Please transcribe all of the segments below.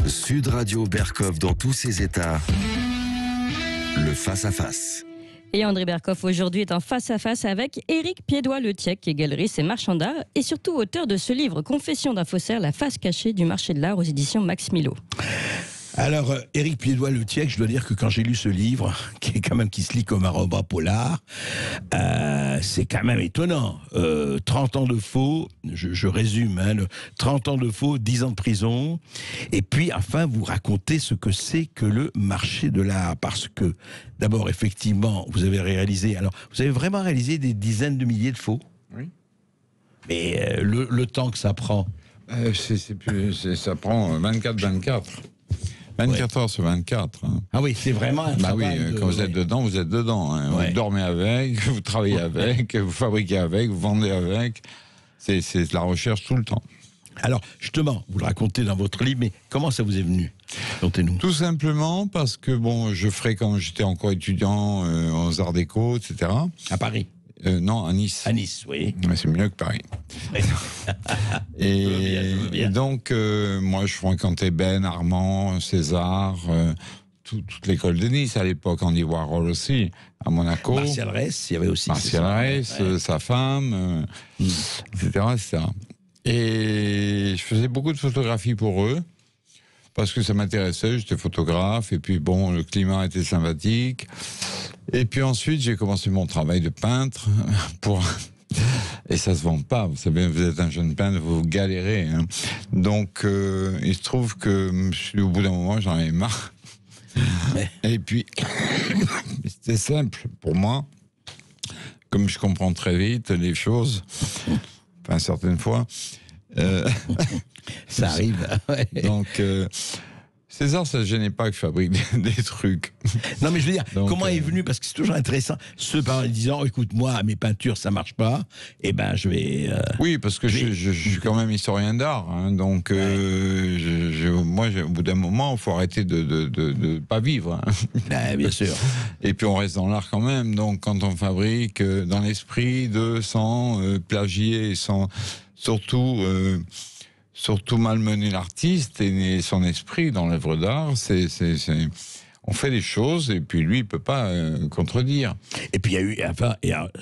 Sud Radio Berkov dans tous ses états. Le face-à-face. Et André Berkov aujourd'hui est en face-à-face avec Éric Piédois-Letiec, qui est galeriste et marchand d'art, et surtout auteur de ce livre Confession d'un faussaire, la face cachée du marché de l'art aux éditions Max Milo. Alors, Éric Piédois-Letiec, je dois dire que quand j'ai lu ce livre, qui se lit comme un roman polar, c'est quand même étonnant. 30 ans de faux, je résume, 30 ans de faux, 10 ans de prison, et puis enfin vous racontez ce que c'est que le marché de l'art, parce que d'abord effectivement vous avez vraiment réalisé des dizaines de milliers de faux. Oui. Mais le temps que ça prend. Ça prend 24-24. 24 heures sur 24. Hein. Ah oui, c'est vraiment un travail. Oui, quand vous êtes dedans, vous êtes dedans. Hein. Ouais. Vous dormez avec, vous travaillez avec, vous fabriquez avec, vous vendez avec. C'est de la recherche tout le temps. Alors, justement, vous le racontez dans votre livre, mais comment ça vous est venu? Racontez-nous. Tout simplement parce que, j'étais encore étudiant aux Arts Déco, etc. À Paris? Non, à Nice. À Nice, oui. Mais c'est mieux que Paris. Et donc, moi, je fréquentais Ben, Armand, César, toute l'école de Nice à l'époque, Andy Warhol aussi, à Monaco. Martial Reyes, il y avait aussi. Martial Reyes, sa femme, etc., etc. Et je faisais beaucoup de photographies pour eux, parce que ça m'intéressait, j'étais photographe, et puis bon, le climat était sympathique. Et puis ensuite, j'ai commencé mon travail de peintre et ça se vend pas. Vous savez, vous êtes un jeune peintre, vous galérez. Hein. Donc, il se trouve que au bout d'un moment, j'en avais marre. Et puis, c'était simple pour moi. Comme je comprends très vite les choses, enfin certaines fois. Ça arrive. Ouais. Donc, César, ça ne gênait pas que je fabrique des trucs. Non, mais je veux dire, Donc, comment est venu, parce que c'est toujours intéressant, ceux par disant, écoute, moi, mes peintures, ça marche pas, et ben, je vais... Oui, parce que je suis quand même historien d'art, hein, donc moi, au bout d'un moment, il faut arrêter de pas vivre. Hein. Ouais, bien sûr. Et puis, on reste dans l'art quand même, donc quand on fabrique dans l'esprit sans plagier, sans surtout malmener l'artiste et son esprit dans l'œuvre d'art, on fait des choses et puis lui il peut pas contredire. Et puis il y a eu,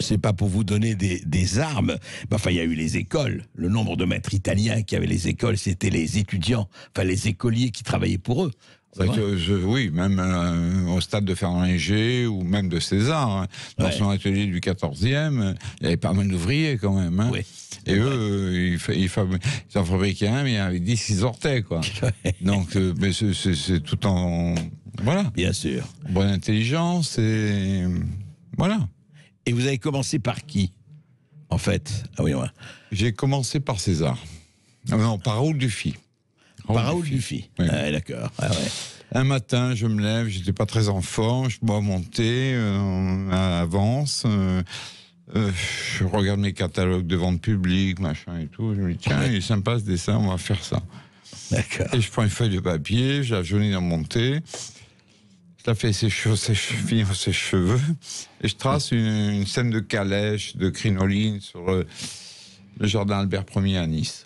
c'est pas pour vous donner des armes, mais enfin il y a eu les écoles. Le nombre de maîtres italiens qui avaient les écoles, c'était les étudiants, enfin les écoliers qui travaillaient pour eux. Oui, même au stade de Fernand Léger ou même de César, hein, dans son atelier du 14e, il y avait pas mal d'ouvriers quand même. Hein. Oui. Et eux, ils en fabriquaient un, mais il y avait 10 qui sortaient, quoi. Donc, mais c'est tout en... Voilà. Bien sûr. Bonne intelligence et... Voilà. Et vous avez commencé par qui, en fait? Ah oui, ouais. J'ai commencé par César. Non, par Raoul Dufy. Par Raoul Dufy. Oui. Ah, d'accord. Ah, ouais. Un matin, je me lève, j'étais pas très en forme, je bois mon thé à l'avance, je regarde mes catalogues de vente publique, machin et tout, je me dis tiens, il est sympa ce dessin, on va faire ça. D'accord. Et je prends une feuille de papier, je la jaunis dans mon thé, je la fais finir ses cheveux, et je trace une scène de calèche, de crinoline sur le jardin Albert Ier à Nice.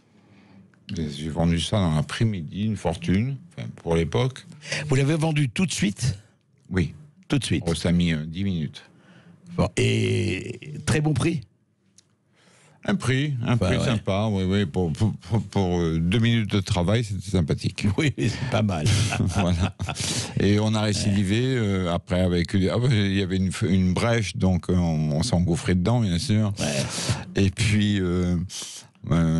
J'ai vendu ça dans l'après-midi, une fortune, pour l'époque. Vous l'avez vendu tout de suite? Oui. Tout de suite. Oh, ça a mis 10 minutes. Bon, et très bon prix? Un prix sympa, oui. Pour 2 minutes de travail, c'était sympathique. Oui, c'est pas mal. Voilà. Et on a récidivé après avec... il y avait une brèche, donc on s'engouffrait dedans, bien sûr. Ouais. Et puis...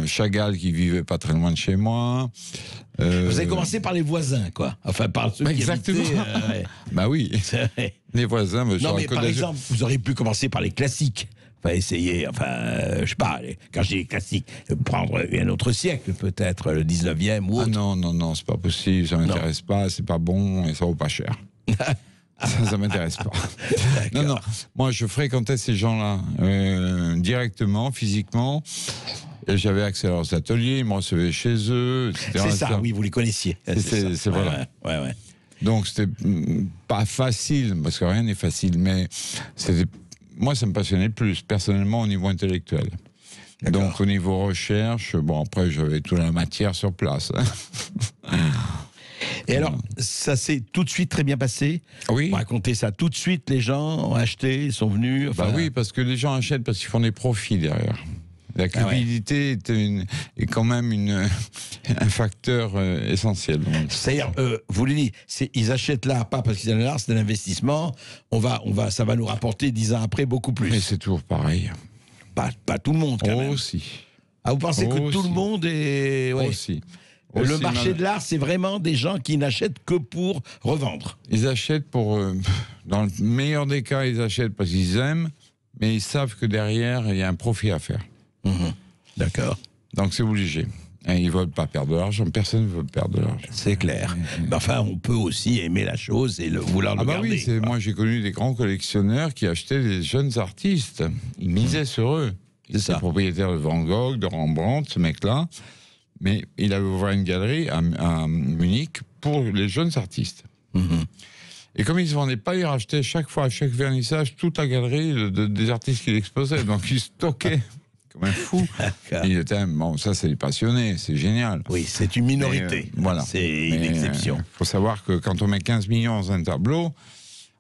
Chagall qui vivait pas très loin de chez moi. Vous avez commencé par les voisins, quoi. Enfin, par ceux qui habitaient... ouais. Bah oui. Les voisins... Non, mais par exemple, vous auriez pu commencer par les classiques. Enfin, essayer, je sais pas, quand je dis les classiques, prendre un autre siècle, peut-être, le 19e ou autre. Ah non, c'est pas possible, ça m'intéresse pas, c'est pas bon et ça vaut pas cher. Ça m'intéresse pas. Non, moi je fréquentais ces gens-là directement, physiquement. J'avais accès à leurs ateliers, ils me recevaient chez eux, etc. C'est ça, oui, vous les connaissiez. C'est voilà. Ouais. Donc c'était pas facile, parce que rien n'est facile, mais moi ça me passionnait plus, personnellement, au niveau intellectuel. Donc au niveau recherche, bon après j'avais toute la matière sur place. Et alors, ça s'est tout de suite très bien passé. Oui. Vous racontez ça tout de suite, les gens ont acheté, sont venus. Bah oui, parce que les gens achètent parce qu'ils font des profits derrière. La cupidité est quand même un facteur essentiel. C'est-à-dire, vous l'avez dit, ils achètent là, pas parce qu'ils en ont l'art, c'est un investissement. Ça va nous rapporter 10 ans après beaucoup plus. Mais c'est toujours pareil. Pas tout le monde, quand même. Aussi. Ah, vous pensez que tout le monde est... Ouais. Aussi. Le marché de l'art, c'est vraiment des gens qui n'achètent que pour revendre. Ils achètent dans le meilleur des cas, ils achètent parce qu'ils aiment, mais ils savent que derrière, il y a un profit à faire. D'accord. Donc c'est obligé. Et ils ne veulent pas perdre de l'argent. Personne ne veut perdre de l'argent. C'est clair. Mais enfin, on peut aussi aimer la chose et vouloir le garder. Oui, moi j'ai connu des grands collectionneurs qui achetaient des jeunes artistes. Ils misaient sur eux. Il était propriétaire de Van Gogh, de Rembrandt, ce mec-là. Mais il avait ouvert une galerie à Munich pour les jeunes artistes. Et comme ils ne se vendaient pas, ils rachetaient chaque fois, à chaque vernissage, toute la galerie des artistes qu'il exposait. Donc ils stockaient comme un fou. Ça c'est des passionnés, c'est génial. Oui, c'est une minorité. Voilà. C'est une exception. Il faut savoir que quand on met 15 millions dans un tableau,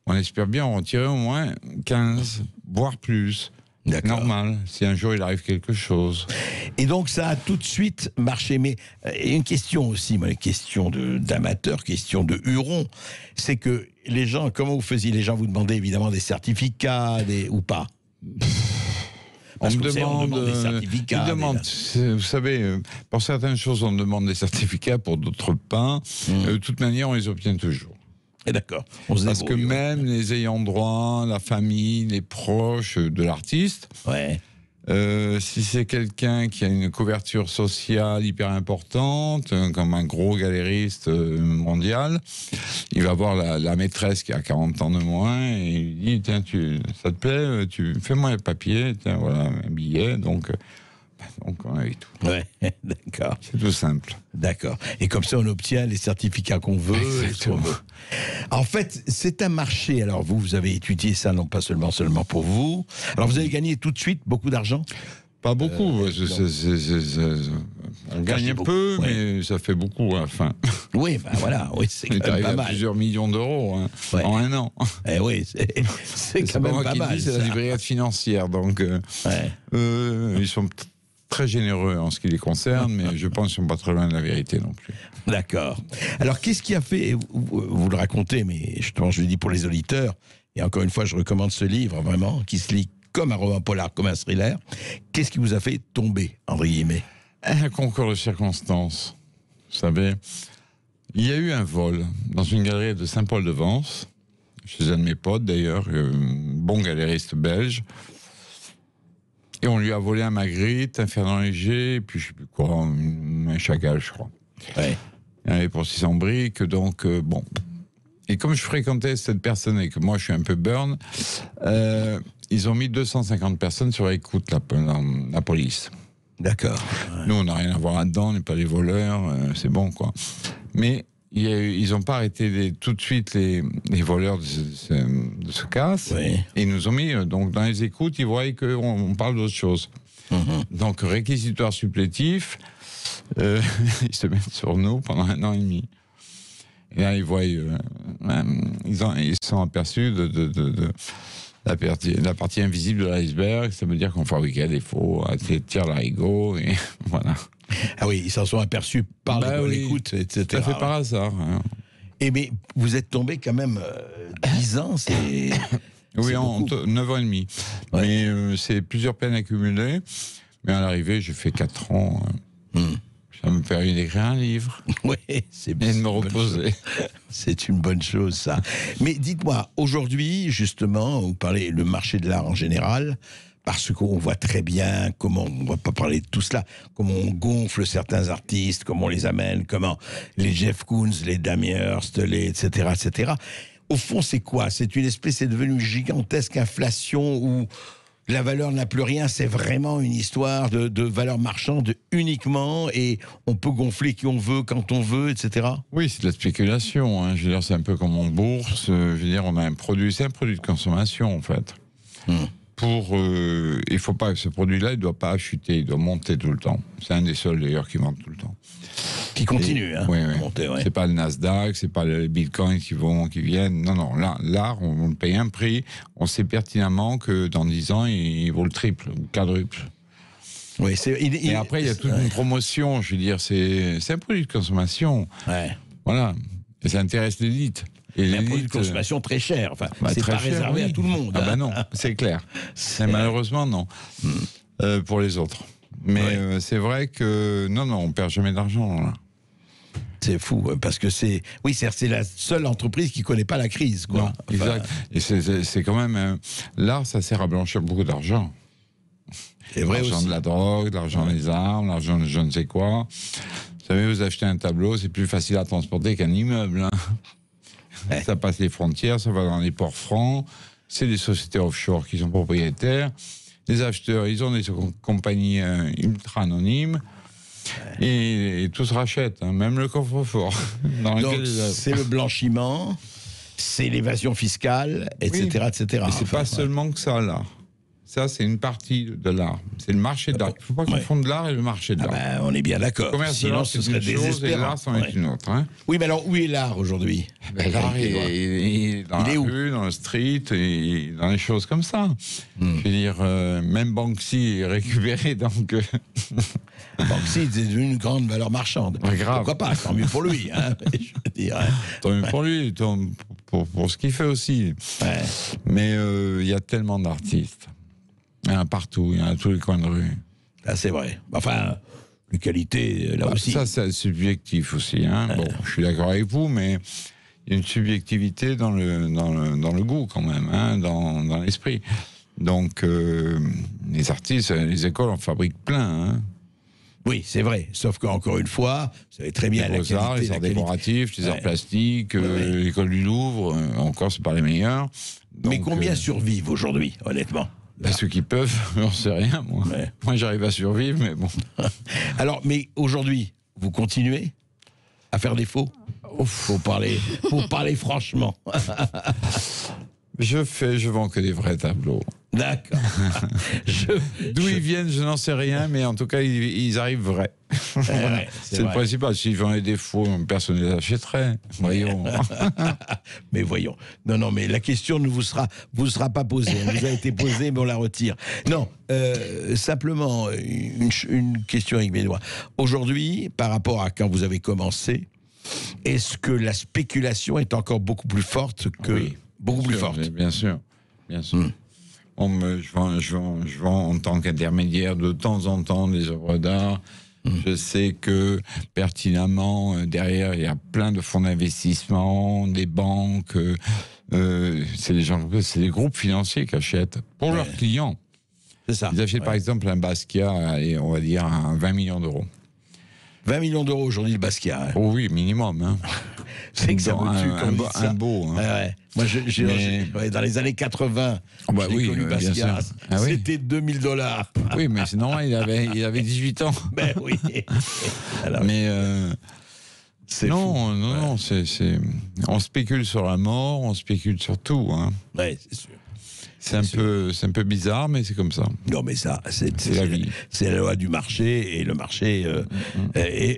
on espère bien en retirer au moins 15, voire plus. Normal, si un jour il arrive quelque chose. Et donc ça a tout de suite marché. Mais une question aussi, une question d'amateur, question de huron, c'est que les gens, comment vous faisiez? Les gens vous demandaient évidemment des certificats, ou pas? On me demande des certificats. Vous savez, pour certaines choses, on demande des certificats, pour d'autres pas. De toute manière, on les obtient toujours. Et d'accord. Parce que même les ayants droit, la famille, les proches de l'artiste, si c'est quelqu'un qui a une couverture sociale hyper importante, comme un gros galériste mondial, il va voir la maîtresse qui a 40 ans de moins et il dit tiens, ça te plaît, fais-moi les papiers, tiens, voilà, un billet, donc on a eu tout. Ouais, d'accord. C'est tout simple. D'accord. Et comme ça, on obtient les certificats qu'on veut. Exactement. En fait, c'est un marché. Alors, vous avez étudié ça, non pas seulement pour vous. Alors, vous avez gagné tout de suite beaucoup d'argent? Pas beaucoup. On gagne un peu, mais ça fait beaucoup à la fin. Oui, ben voilà. Oui, c'est quand même pas mal. Plusieurs millions d'euros en un an. Eh oui, c'est quand même pas mal. C'est la brigade financière. Donc, ils sont très généreux en ce qui les concerne, mais je pense qu'ils ne sont pas très loin de la vérité non plus. D'accord. Alors, qu'est-ce qui a fait, vous le racontez, mais je le dis pour les auditeurs, et encore une fois, je recommande ce livre, vraiment, qui se lit comme un roman polar, comme un thriller. Qu'est-ce qui vous a fait tomber, entre guillemets? Un concours de circonstances. Vous savez, il y a eu un vol dans une galerie de Saint-Paul-de-Vence, chez un de mes potes d'ailleurs, bon galériste belge. Et on lui a volé un Magritte, un Fernand Léger, et puis je ne sais plus quoi, un Chagall, je crois. Ouais. Il y en avait pour 600 briques, donc bon. Et comme je fréquentais cette personne et que moi je suis un peu burn, ils ont mis 250 personnes sur écoute, la police. D'accord. Ouais. Nous, on n'a rien à voir là-dedans, on n'est pas des voleurs, c'est bon, quoi. Mais ils n'ont pas arrêté tout de suite les voleurs de ce casse. Oui. Et ils nous ont mis, donc dans les écoutes, ils voyaient qu'on parle d'autre chose. Donc, réquisitoire supplétif, ils se mettent sur nous pendant 1 an et demi. Et là, ils voient, ils sont aperçus de la partie invisible de l'iceberg. Ça veut dire qu'on fabriquait des faux, des tirs-larigots, et voilà. Ah oui, ils s'en sont aperçus par l'écoute, etc. Ça fait par hasard. Hein. Et mais vous êtes tombé quand même 10 ans, c'est... Oui, en 9 ans et demi. Ouais. Mais c'est plusieurs peines accumulées. Mais à l'arrivée, j'ai fait 4 ans. Ça me permet d'écrire un livre. Oui, c'est bien. Et de me reposer. C'est une bonne chose, ça. Mais dites-moi, aujourd'hui, justement, vous parlez le marché de l'art en général, parce qu'on voit très bien comment, on ne va pas parler de tout cela, comment on gonfle certains artistes, comment on les amène, comment les Jeff Koons, les Damien Hirst, etc., etc. Au fond, c'est quoi? C'est une espèce, c'est devenu une gigantesque inflation où la valeur n'a plus rien, c'est vraiment une histoire de valeur marchande uniquement, et on peut gonfler qui on veut, quand on veut, etc. Oui, c'est de la spéculation. Hein. Je veux dire, c'est un peu comme en bourse. Je veux dire, on a un produit, c'est un produit de consommation, en fait. il faut pas, ce produit-là, il ne doit pas chuter, il doit monter tout le temps. C'est un des seuls d'ailleurs qui monte tout le temps. Qui continue à Oui. monter, ouais. C'est pas le Nasdaq, c'est pas les bitcoins qui viennent. Non, l'art, on paye un prix, on sait pertinemment que dans 10 ans, il vaut le triple ou le quadruple. Oui, Et après, il y a toute une promotion, je veux dire, c'est un produit de consommation. Ouais. Voilà. Et ça intéresse l'élite. Et Un produit de consommation très cher. Enfin, c'est très pas cher, réservé à tout le monde. Ah bah non, c'est clair. Et malheureusement, non. Pour les autres. Mais c'est vrai que non, on perd jamais d'argent là. C'est fou, parce que c'est la seule entreprise qui connaît pas la crise, quoi. Non, exact. Et c'est quand même l'art, ça sert à blanchir beaucoup d'argent. C'est vrai l'argent aussi. de la drogue, l'argent des armes, l'argent de je ne sais quoi. Vous savez, vous achetez un tableau, c'est plus facile à transporter qu'un immeuble. Hein. Ouais. Ça passe les frontières, ça va dans les ports francs. C'est des sociétés offshore qui sont propriétaires. Les acheteurs, ils ont des compagnies ultra anonymes. Et tout se rachète, hein, même le coffre-fort. Donc, c'est le blanchiment, c'est l'évasion fiscale, etc., etc. Et c'est pas seulement que ça, l'art. Ça, c'est une partie de l'art. C'est le marché de l'art. Il ne faut pas confondre l'art et le marché de l'art. On est bien d'accord. Le commerce de Sinon, l'art, ce c'est serait une chose et désespérant. l'art, c'en est une autre. Hein. Oui, mais alors, où est l'art aujourd'hui? L'art, il est dans la rue, dans le street, et dans les choses comme ça. Je veux dire, même Banksy est récupéré, donc... Banksy, c'est une grande valeur marchande. Grave. Pourquoi pas? Tant mieux pour lui. Hein, je veux dire. Tant mieux pour lui, pour ce qu'il fait aussi. Ouais. Mais il y a tellement d'artistes. Il y en a partout, il y en a à tous les coins de rue. Ah, c'est vrai. Enfin, les qualités, là aussi. Ça, c'est subjectif aussi. Hein. Bon, je suis d'accord avec vous, mais il y a une subjectivité dans le goût quand même, hein, dans l'esprit. Donc, les artistes, les écoles en fabriquent plein. Hein. Oui, c'est vrai. Sauf qu'encore une fois, vous savez très bien les beaux-arts, les arts décoratifs, les arts plastiques, l'école du Louvre, encore, c'est pas les meilleurs. Donc, mais combien survivent aujourd'hui, honnêtement? Ceux qui peuvent, j'en sais rien, moi. Ouais. Moi, j'arrive à survivre, mais bon. Alors, mais aujourd'hui, vous continuez à faire des faux? Pour parler franchement. Je vends que des vrais tableaux. D'accord. D'où ils viennent, je n'en sais rien, mais en tout cas, ils arrivent vrais. C'est le principal. S'ils vendaient des faux, personne ne les achèterait. Voyons. Mais voyons. Non, mais la question ne vous sera pas posée. Elle vous a été posée, mais on la retire. Non, simplement, une question avec Benoît. Aujourd'hui, par rapport à quand vous avez commencé, est-ce que la spéculation est encore beaucoup plus forte que... Oui. Beaucoup plus forte. Bien sûr. Je vends en tant qu'intermédiaire de temps en temps des œuvres d'art. Je sais que pertinemment, derrière, il y a plein de fonds d'investissement, des banques. C'est des groupes financiers qui achètent pour leurs clients. C'est ça. Ils achètent par exemple un Basquiat, et on va dire à 20 millions d'euros. 20 millions d'euros aujourd'hui, le Basquiat. Hein. Oh oui, minimum. Hein. C'est que ça me tue quand vous dites ça. Un beau. Hein. Ouais. Moi, dans les années 80, j'ai connu Basquiat. C'était $2000. Oui, mais c'est normal, il avait 18 ans. Ben oui. Alors, mais non, on spécule sur la mort, on spécule sur tout. Hein. Ouais, c'est sûr. C'est un peu bizarre, mais c'est comme ça. Non, mais ça, c'est la vie. C'est la loi du marché, et le marché...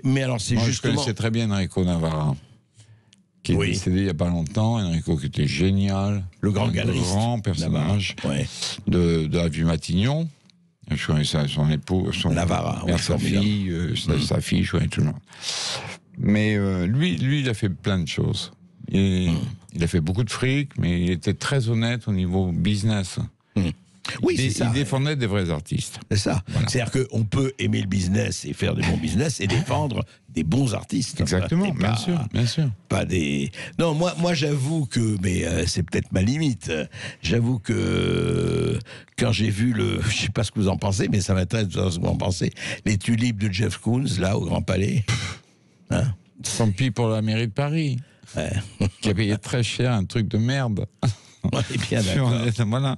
mais alors, c'est justement... Je connaissais très bien Enrico Navarra, qui est décédé il n'y a pas longtemps. Enrico qui était génial. Le grand galeriste. Grand personnage de la vue Matignon. Je connaissais son époux, Navarra, sa fille, sa fille, je connais tout le monde. Mais lui, il a fait plein de choses. Il a fait beaucoup de fric, mais il était très honnête au niveau business. Oui, c'est ça. Il défendait des vrais artistes. C'est ça. Voilà. C'est-à-dire qu'on peut aimer le business et faire du bon business et défendre des bons artistes. Exactement, bien sûr. Pas des... Non, moi j'avoue que, mais c'est peut-être ma limite, j'avoue que quand j'ai vu je sais pas ce que vous en pensez, mais ça m'intéresse de savoir ce que vous en pensez, les tulipes de Jeff Koons, là, au Grand Palais. Hein? Tant pis pour la mairie de Paris. Qui a payé très cher un truc de merde. On est bien d'accord. Voilà.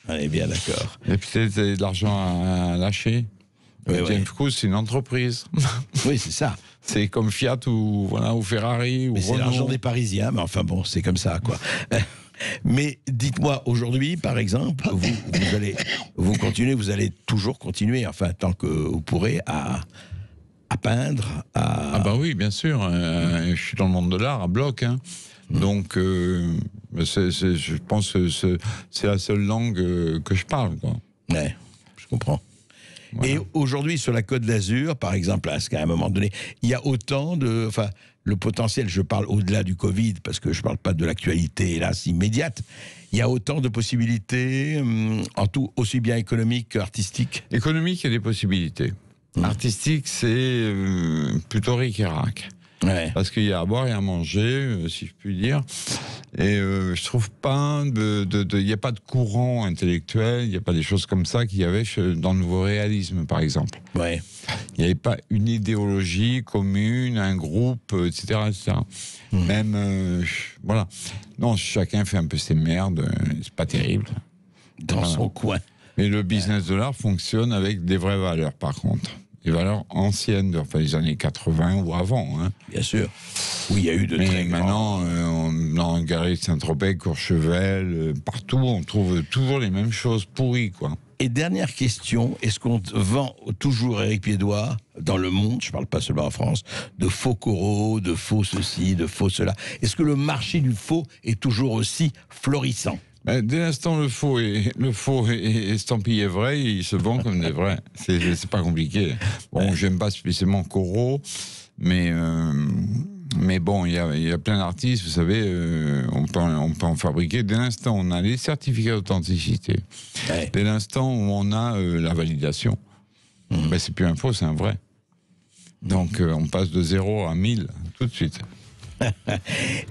On est bien d'accord. Et puis c'est de l'argent à lâcher. James Cook, c'est une entreprise. Oui, c'est ça. C'est comme Fiat ou Ferrari ou mais Renault. C'est l'argent des Parisiens, mais enfin bon, c'est comme ça, quoi. Mais dites-moi, aujourd'hui, par exemple, vous allez toujours continuer, enfin, tant que vous pourrez, à peindre, Ah bah oui, bien sûr. Je suis dans le monde de l'art, à bloc. Hein. Donc, je pense que c'est la seule langue que je parle. Quoi. Ouais, je comprends. Voilà. Et aujourd'hui, sur la Côte d'Azur, par exemple, à un moment donné, il y a autant de... Enfin, le potentiel, je parle au-delà du Covid, parce que je ne parle pas de l'actualité, hélas, immédiate. Il y a autant de possibilités, en tout, aussi bien économiques qu'artistiques. Économique, il y a des possibilités. Artistique, c'est plutôt ric-et-rac. Ouais. Parce qu'il y a à boire et à manger, si je puis dire. Et je trouve pas il n'y a pas de courant intellectuel, il n'y a pas des choses comme ça qu'il y avait dans le nouveau réalisme, par exemple. Ouais. Il n'y avait pas une idéologie commune, un groupe, etc. etc. Même, voilà. Non, chacun fait un peu ses merdes, c'est pas terrible. Dans son coin. Mais le business de l'art fonctionne avec des vraies valeurs, par contre. Des valeurs anciennes, enfin les années 80 ou avant. Hein. Bien sûr. Oui, il y a eu de Mais très maintenant, dans Galerie de Saint-Tropez, Courchevel, partout, on trouve toujours les mêmes choses pourries, quoi. Et dernière question, est-ce qu'on vend toujours, Éric Piédois, dans le monde, je ne parle pas seulement en France, de faux coraux, de faux ceci, de faux cela? Est-ce que le marché du faux est toujours aussi florissant? Dès l'instant le faux est estampillé vrai, il se vend comme des vrais. C'est pas compliqué. Bon, j'aime pas spécialement Corot, mais bon, il y a plein d'artistes, vous savez, on peut en fabriquer. Dès l'instant où on a les certificats d'authenticité, dès l'instant où on a la validation, c'est plus un faux, c'est un vrai. Donc on passe de 0 à 1000 tout de suite.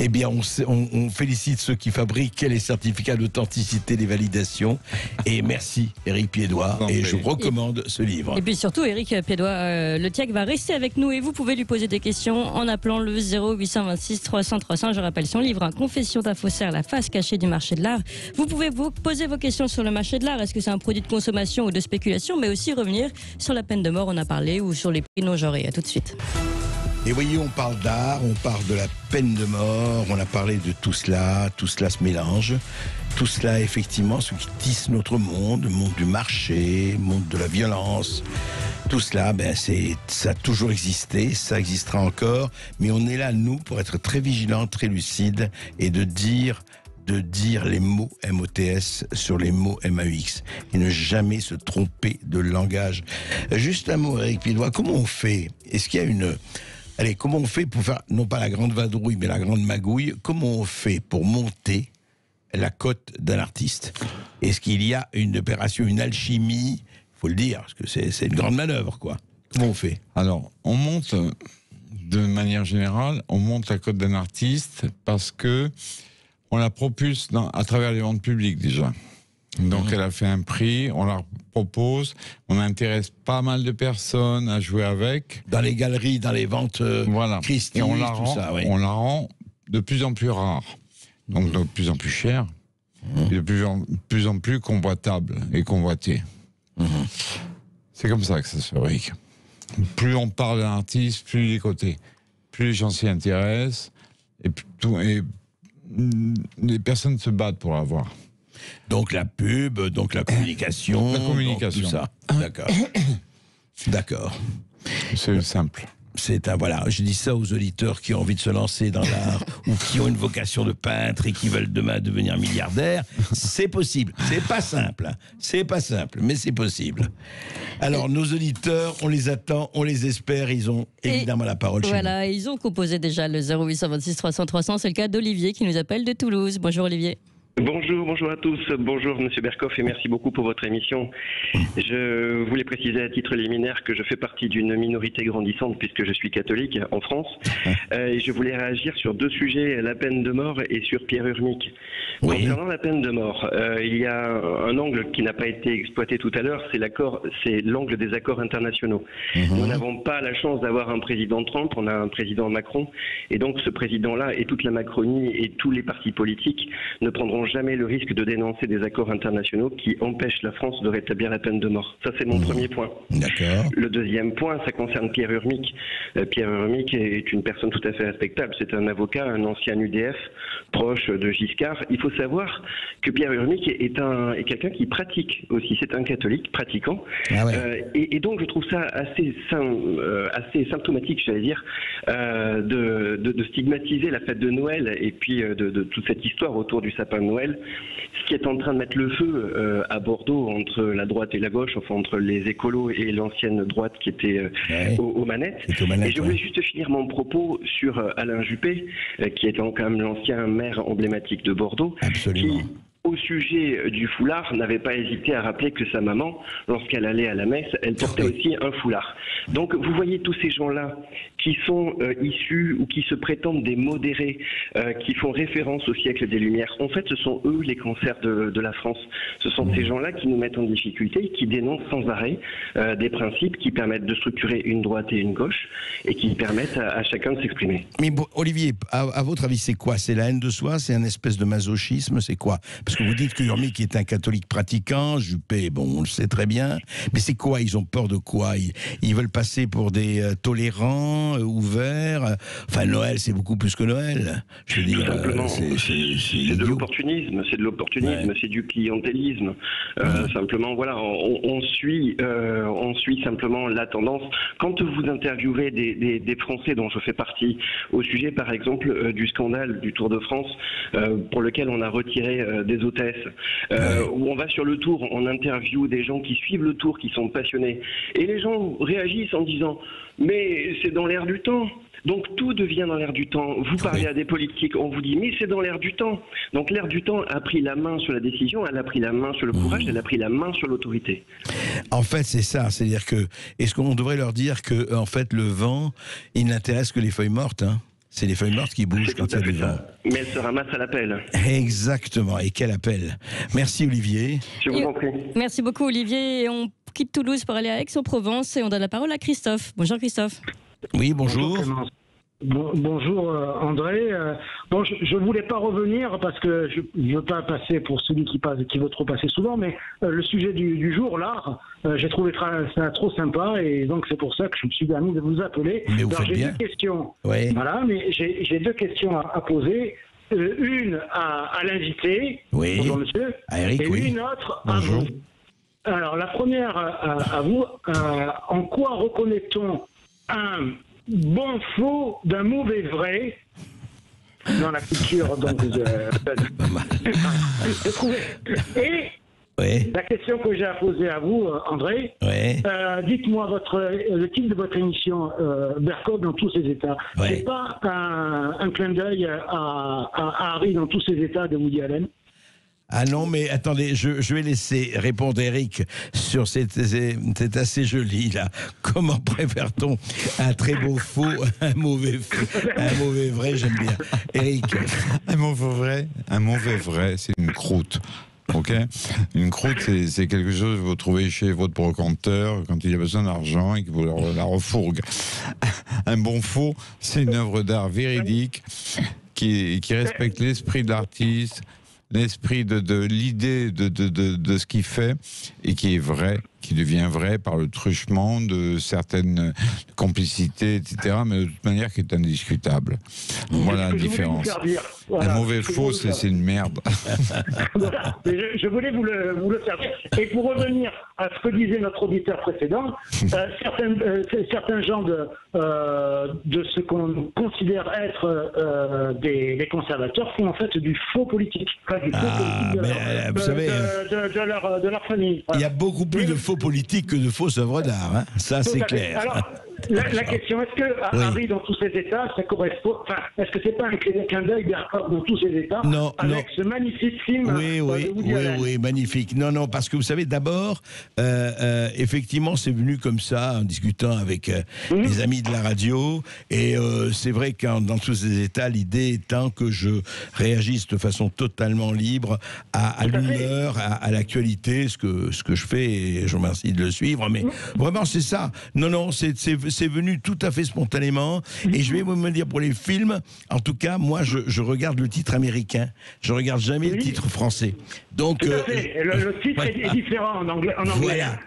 Eh bien, on félicite ceux qui fabriquent les certificats d'authenticité des validations. Et merci, Éric Piédois. Et je recommande ce livre. Et puis surtout, Éric Piédois, le TIAC va rester avec nous et vous pouvez lui poser des questions en appelant le 0826 300 300. Je rappelle son livre, Confession d'un faussaire, la face cachée du marché de l'art. Vous pouvez vous poser vos questions sur le marché de l'art. Est-ce que c'est un produit de consommation ou de spéculation? Mais aussi revenir sur la peine de mort, on a parlé, ou sur les prix non-genrés. À tout de suite. Et voyez, on parle d'art, on parle de la peine de mort, on a parlé de tout cela se mélange. Tout cela, effectivement, ce qui tisse notre monde, le monde du marché, le monde de la violence. Tout cela, ça a toujours existé, ça existera encore, mais on est là, nous, pour être très vigilants, très lucides, et de dire les mots MOTS sur les mots MAUX et ne jamais se tromper de langage. Juste un mot, Éric Piédois, comment on fait? Est-ce qu'il y a Allez, comment on fait pour faire, non pas la grande vadrouille, mais la grande magouille, comment on fait pour monter la cote d'un artiste? Est-ce qu'il y a une opération, une alchimie? Il faut le dire, parce que c'est une grande manœuvre, quoi. Comment on fait? Alors, on monte, de manière générale, on monte la cote d'un artiste parce que on la propulse à travers les ventes publiques, déjà. Donc, elle a fait un prix, on la propose, on intéresse pas mal de personnes à jouer avec. Dans les galeries, dans les ventes Christie, et on la tout rend, ça, oui. On la rend de plus en plus rare, donc de plus en plus chère, et de plus en plus convoitable et convoitée. C'est comme ça que ça se fabrique. Plus on parle d'un artiste, plus il est coté. Plus les gens s'y intéressent, et les personnes se battent pour l'avoir. Donc la pub, donc la communication. La communication. Donc tout ça. D'accord. D'accord. C'est simple. Voilà, je dis ça aux auditeurs qui ont envie de se lancer dans l'art ou qui ont une vocation de peintre et qui veulent demain devenir milliardaires. C'est possible. C'est pas simple, mais c'est possible. Alors, nos auditeurs, on les attend, on les espère. Ils ont évidemment la parole chez nous. Voilà, ils ont composé déjà le 0826 300 300. C'est le cas d'Olivier qui nous appelle de Toulouse. Bonjour Olivier. Bonjour à tous, bonjour Monsieur Berkoff et merci beaucoup pour votre émission. Je voulais préciser à titre liminaire que je fais partie d'une minorité grandissante puisque je suis catholique en France et je voulais réagir sur deux sujets, la peine de mort et sur Pierre Urmic. Oui. Concernant la peine de mort, il y a un angle qui n'a pas été exploité tout à l'heure, c'est l'angle des accords internationaux. Nous n'avons pas la chance d'avoir un président Trump, on a un président Macron et donc ce président-là et toute la Macronie et tous les partis politiques ne prendront jamais le risque de dénoncer des accords internationaux qui empêchent la France de rétablir la peine de mort. Ça, c'est mon premier point. D'accord. Le deuxième point, ça concerne Pierre Urmic. Pierre Urmic est une personne tout à fait respectable. C'est un avocat, un ancien UDF, proche de Giscard. Il faut savoir que Pierre Urmic est quelqu'un qui pratique aussi. C'est un catholique pratiquant. Ah ouais. Et donc, je trouve ça assez symptomatique, j'allais dire, de stigmatiser la fête de Noël et puis de toute cette histoire autour du sapin de Noël, ce qui est en train de mettre le feu à Bordeaux entre la droite et la gauche, enfin entre les écolos et l'ancienne droite qui était aux manettes. Et je voulais juste finir mon propos sur Alain Juppé, qui est quand même l'ancien maire emblématique de Bordeaux. Absolument. Qui, au sujet du foulard, n'avait pas hésité à rappeler que sa maman, lorsqu'elle allait à la messe, elle portait aussi un foulard. Donc vous voyez tous ces gens-là qui sont issus ou qui se prétendent des modérés, qui font référence au siècle des Lumières. En fait, ce sont eux les cancers de la France. Ce sont ces gens-là qui nous mettent en difficulté, qui dénoncent sans arrêt des principes qui permettent de structurer une droite et une gauche et qui permettent à chacun de s'exprimer. Mais bon, Olivier, à votre avis, c'est quoi? C'est la haine de soi? C'est un espèce de masochisme? C'est quoi? Parce que vous dites que Urmic est un catholique pratiquant, Juppé, bon, on le sait très bien. Mais c'est quoi? Ils ont peur de quoi? Ils veulent passer pour des tolérants, ouverts. Enfin, Noël, c'est beaucoup plus que Noël. Je veux dire, c'est de l'opportunisme, c'est du clientélisme. Simplement, voilà, on suit simplement la tendance. Quand vous interviewez des Français dont je fais partie, au sujet, par exemple, du scandale du Tour de France, pour lequel on a retiré des hôtesses, où on va sur le Tour, on interviewe des gens qui suivent le Tour, qui sont passionnés, et les gens réagissent en disant « mais c'est dans l'air du temps ». Donc tout devient dans l'air du temps. Vous parlez à des politiques, on vous dit mais c'est dans l'air du temps. Donc l'air du temps a pris la main sur la décision, elle a pris la main sur le courage, elle a pris la main sur l'autorité. En fait, c'est ça. C'est-à-dire que est-ce qu'on devrait leur dire que en fait le vent, il n'intéresse que les feuilles mortes, hein? C'est les feuilles mortes qui bougent quand il y a du vent. Mais elles se ramassent à l'appel. Exactement. Et quel appel. Merci Olivier. Je vous en prie. Merci beaucoup Olivier. Et on quitte Toulouse pour aller à Aix-en-Provence et on donne la parole à Christophe. Bonjour Christophe. Oui, bonjour. Bonjour André. Bon, je voulais pas revenir parce que je veux pas passer pour celui qui veut trop passer souvent, mais le sujet du jour, l'art, j'ai trouvé ça trop sympa et donc c'est pour ça que je me suis permis de vous appeler. Mais vous Alors, faites j'ai bien. deux questions. Oui. Voilà, mais j'ai deux questions à poser. Une à l'invité, Oui. bonjour monsieur, À Eric, et oui. une autre Bonjour. à vous. Alors la première à vous, en quoi reconnaît-on un bon faux d'un mauvais vrai dans la culture donc j'ai trouvé. Et Oui. la question que j'ai à poser à vous, André, Oui. dites-moi le titre de votre émission, Berkov dans tous ses états. Ouais. C'est pas un clin d'œil à Harry dans tous ses états de Woody Allen? Ah non, mais attendez, je vais laisser répondre Eric sur c'est assez joli là. Comment préfère-t-on un très beau faux, un mauvais vrai? J'aime bien. Eric. Un mauvais vrai, c'est une croûte. Ok, une croûte, c'est quelque chose que vous trouvez chez votre brocanteur quand il a besoin d'argent et que vous la refourgue. Un bon faux, c'est une œuvre d'art véridique qui respecte l'esprit de l'artiste, l'esprit de l'idée de ce qu'il fait et qui est vrai, qui devient vrai par le truchement de certaines complicités, etc., mais de toute manière qui est indiscutable. Voilà la différence. Voilà, un mauvais faux, c'est une merde. Voilà. Je voulais vous le faire. Et pour revenir à ce que disait notre auditeur précédent, certains gens de ce qu'on considère être des conservateurs font en fait du faux politique. Enfin, du faux politique vous savez, de leur famille. Voilà. il y a beaucoup plus de faux politiques que de fausses œuvres d'art, hein. Ça c'est clair. Alors, la question, est-ce que Harry dans tous ses états, ça correspond, enfin, est-ce que c'est pas un clin d'œil Berkov dans tous ses états, Non, avec non. ce magnifique film de Woody Allen? Oui, magnifique. Non, parce que vous savez, d'abord, effectivement, c'est venu comme ça, en discutant avec les amis de la radio, et c'est vrai que dans tous ces états, l'idée étant que je réagisse de façon totalement libre à l'humeur, à l'actualité, ce que je fais, et je vous remercie de le suivre, mais vraiment, c'est ça. Non, c'est venu tout à fait spontanément. Et je vais me dire pour les films, en tout cas, moi, je regarde le titre américain. Je regarde jamais le titre français. Donc, tout à fait. Le titre est différent en anglais.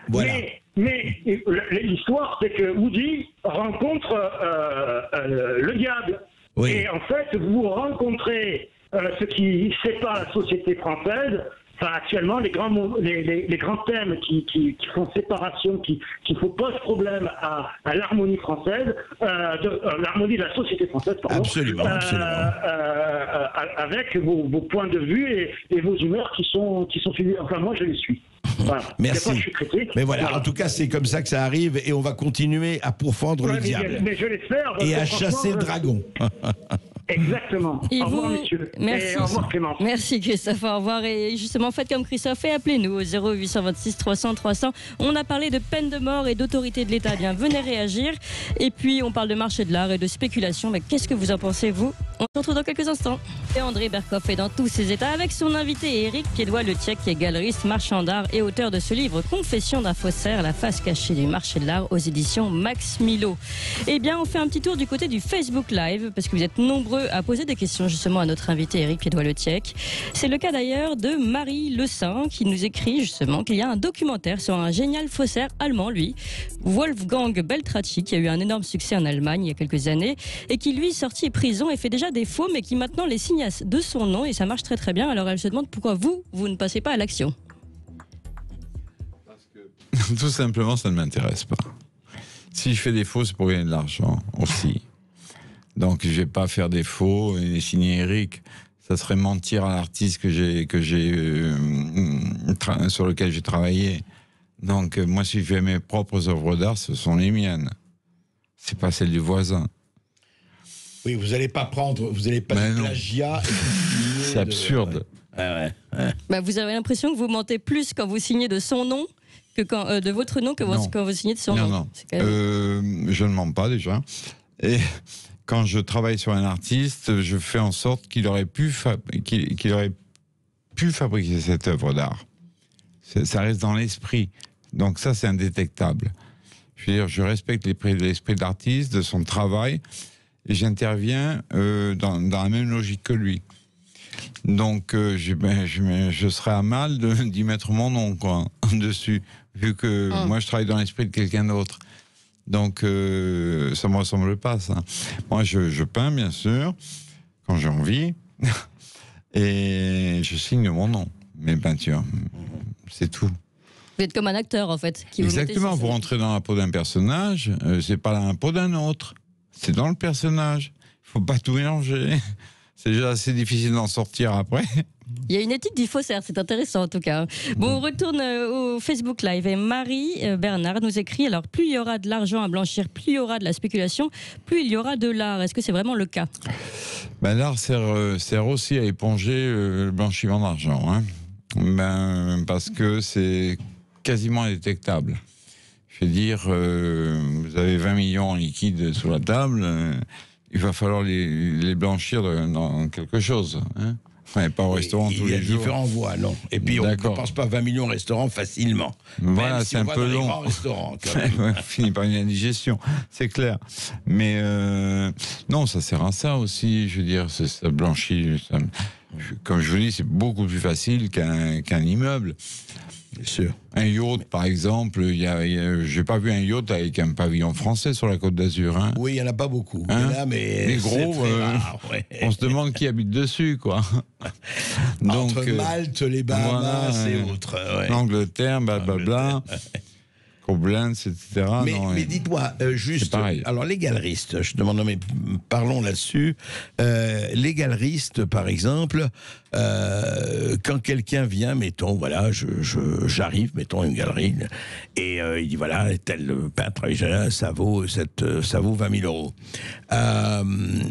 Voilà. Mais l'histoire, c'est que Woody rencontre le diable. Oui. Et en fait, vous rencontrez ce qui sépare la société française. Enfin, actuellement, les grands thèmes qui font séparation, qui posent problème à l'harmonie française, l'harmonie de la société française, pardon. Absolument. Avec vos points de vue et vos humeurs qui sont suivies. Enfin, moi, je les suis. Voilà. Merci. Des fois, je suis critique. Mais voilà, en tout cas, c'est comme ça que ça arrive et on va continuer à pourfendre le diable. Mais je l'espère. Et à chasser le dragon. Exactement. Et au revoir, vous, messieurs. merci. Et au revoir, Clémence. Merci Christophe, au revoir. Et justement, faites comme Christophe et appelez-nous au 0826 300 300. On a parlé de peine de mort et d'autorité de l'État. Bien, venez réagir. Et puis, on parle de marché de l'art et de spéculation. Mais qu'est-ce que vous en pensez, vous? On se retrouve dans quelques instants. Et André Berkoff est dans tous ses états avec son invité Éric Piédois-Letiec, qui est galeriste, marchand d'art et auteur de ce livre Confession d'un faussaire, la face cachée du marché de l'art aux éditions Max Milo. Eh bien, on fait un petit tour du côté du Facebook Live parce que vous êtes nombreux à poser des questions justement à notre invité Éric Piédois-Letiec. C'est le cas d'ailleurs de Marie Le Saint qui nous écrit justement qu'il y a un documentaire sur un génial faussaire allemand, lui, Wolfgang Beltracchi, qui a eu un énorme succès en Allemagne il y a quelques années et qui lui est sorti de prison et fait déjà des faux mais qui maintenant les signe de son nom et ça marche très très bien. Alors elle se demande pourquoi vous ne passez pas à l'action. Parce que tout simplement ça ne m'intéresse pas. Si je fais des faux, c'est pour gagner de l'argent aussi. Donc je vais pas faire des faux et signer Eric. Ça serait mentir à l'artiste sur lequel j'ai travaillé. Donc moi, si je fais mes propres œuvres d'art, ce sont les miennes. C'est pas celles du voisin. Oui, vous n'allez pas de plagiat. C'est absurde. Ouais. Bah, vous avez l'impression que vous mentez plus quand vous signez de son nom que de votre nom quand vous signez de son nom. Non. Je ne mens pas déjà. Et quand je travaille sur un artiste, je fais en sorte qu'il aurait pu fabriquer cette œuvre d'art. Ça reste dans l'esprit. Donc ça, c'est indétectable. Je veux dire, je respecte l'esprit de l'artiste, de son travail, et j'interviens dans la même logique que lui. Donc je serais à mal d'y mettre mon nom dessus, vu que moi, je travaille dans l'esprit de quelqu'un d'autre. Donc, ça ne me ressemble pas, ça. Moi, je peins, bien sûr, quand j'ai envie, et je signe mon nom, mes peintures. C'est tout. Vous êtes comme un acteur, en fait. Exactement, vous rentrez dans la peau d'un personnage, c'est pas dans la peau d'un autre. C'est dans le personnage. Il ne faut pas tout mélanger. C'est déjà assez difficile d'en sortir après. Il y a une éthique du faussaire, c'est intéressant en tout cas. Bon, on retourne au Facebook Live et Marie Bernard nous écrit, alors plus il y aura de l'argent à blanchir, plus il y aura de la spéculation, plus il y aura de l'art. Est-ce que c'est vraiment le cas? L'art sert aussi à éponger le blanchiment d'argent. Parce que c'est quasiment indétectable. Je veux dire, vous avez 20 millions en liquide sous la table, il va falloir les blanchir dans quelque chose. Pas au restaurant tous les jours. Il y a différentes voies, non. Et puis, on ne pense pas 20 millions de restaurants facilement. Voilà, même si c'est un peu long. On finit par une indigestion, c'est clair. Mais non, ça sert à ça aussi. Je veux dire, ça blanchit. Comme je vous dis, c'est beaucoup plus facile qu'un immeuble. Bien sûr. Un yacht, par exemple, j'ai pas vu un yacht avec un pavillon français sur la Côte d'Azur. Oui, il y en a pas beaucoup. Mais les gros, rare, on se demande qui habite dessus, quoi. Donc, entre Malte, les Bahamas et autres. L'Angleterre, blablabla. Koblenz, etc. Mais dites-moi, juste, alors les galeristes, je demande, mais parlons là-dessus. Les galeristes, par exemple, quand quelqu'un vient, mettons, voilà, j'arrive, mettons, une galerie, et il dit, voilà, tel peintre, ça vaut 20 000 euros.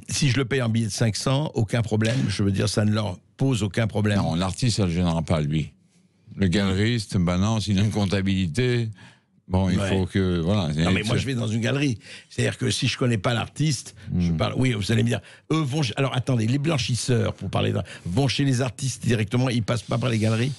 Si je le paye en billet de 500, aucun problème, je veux dire, ça ne leur pose aucun problème. Non, l'artiste, ça ne le gênera pas, lui. Le galeriste, non, s'il a une comptabilité... Bon, il faut que... Voilà. Non, mais moi, je vais dans une galerie. C'est-à-dire que si je ne connais pas l'artiste, je parle... Oui, vous allez me dire, eux vont... Alors, attendez, les blanchisseurs, pour parler vont chez les artistes directement, ils ne passent pas par les galeries,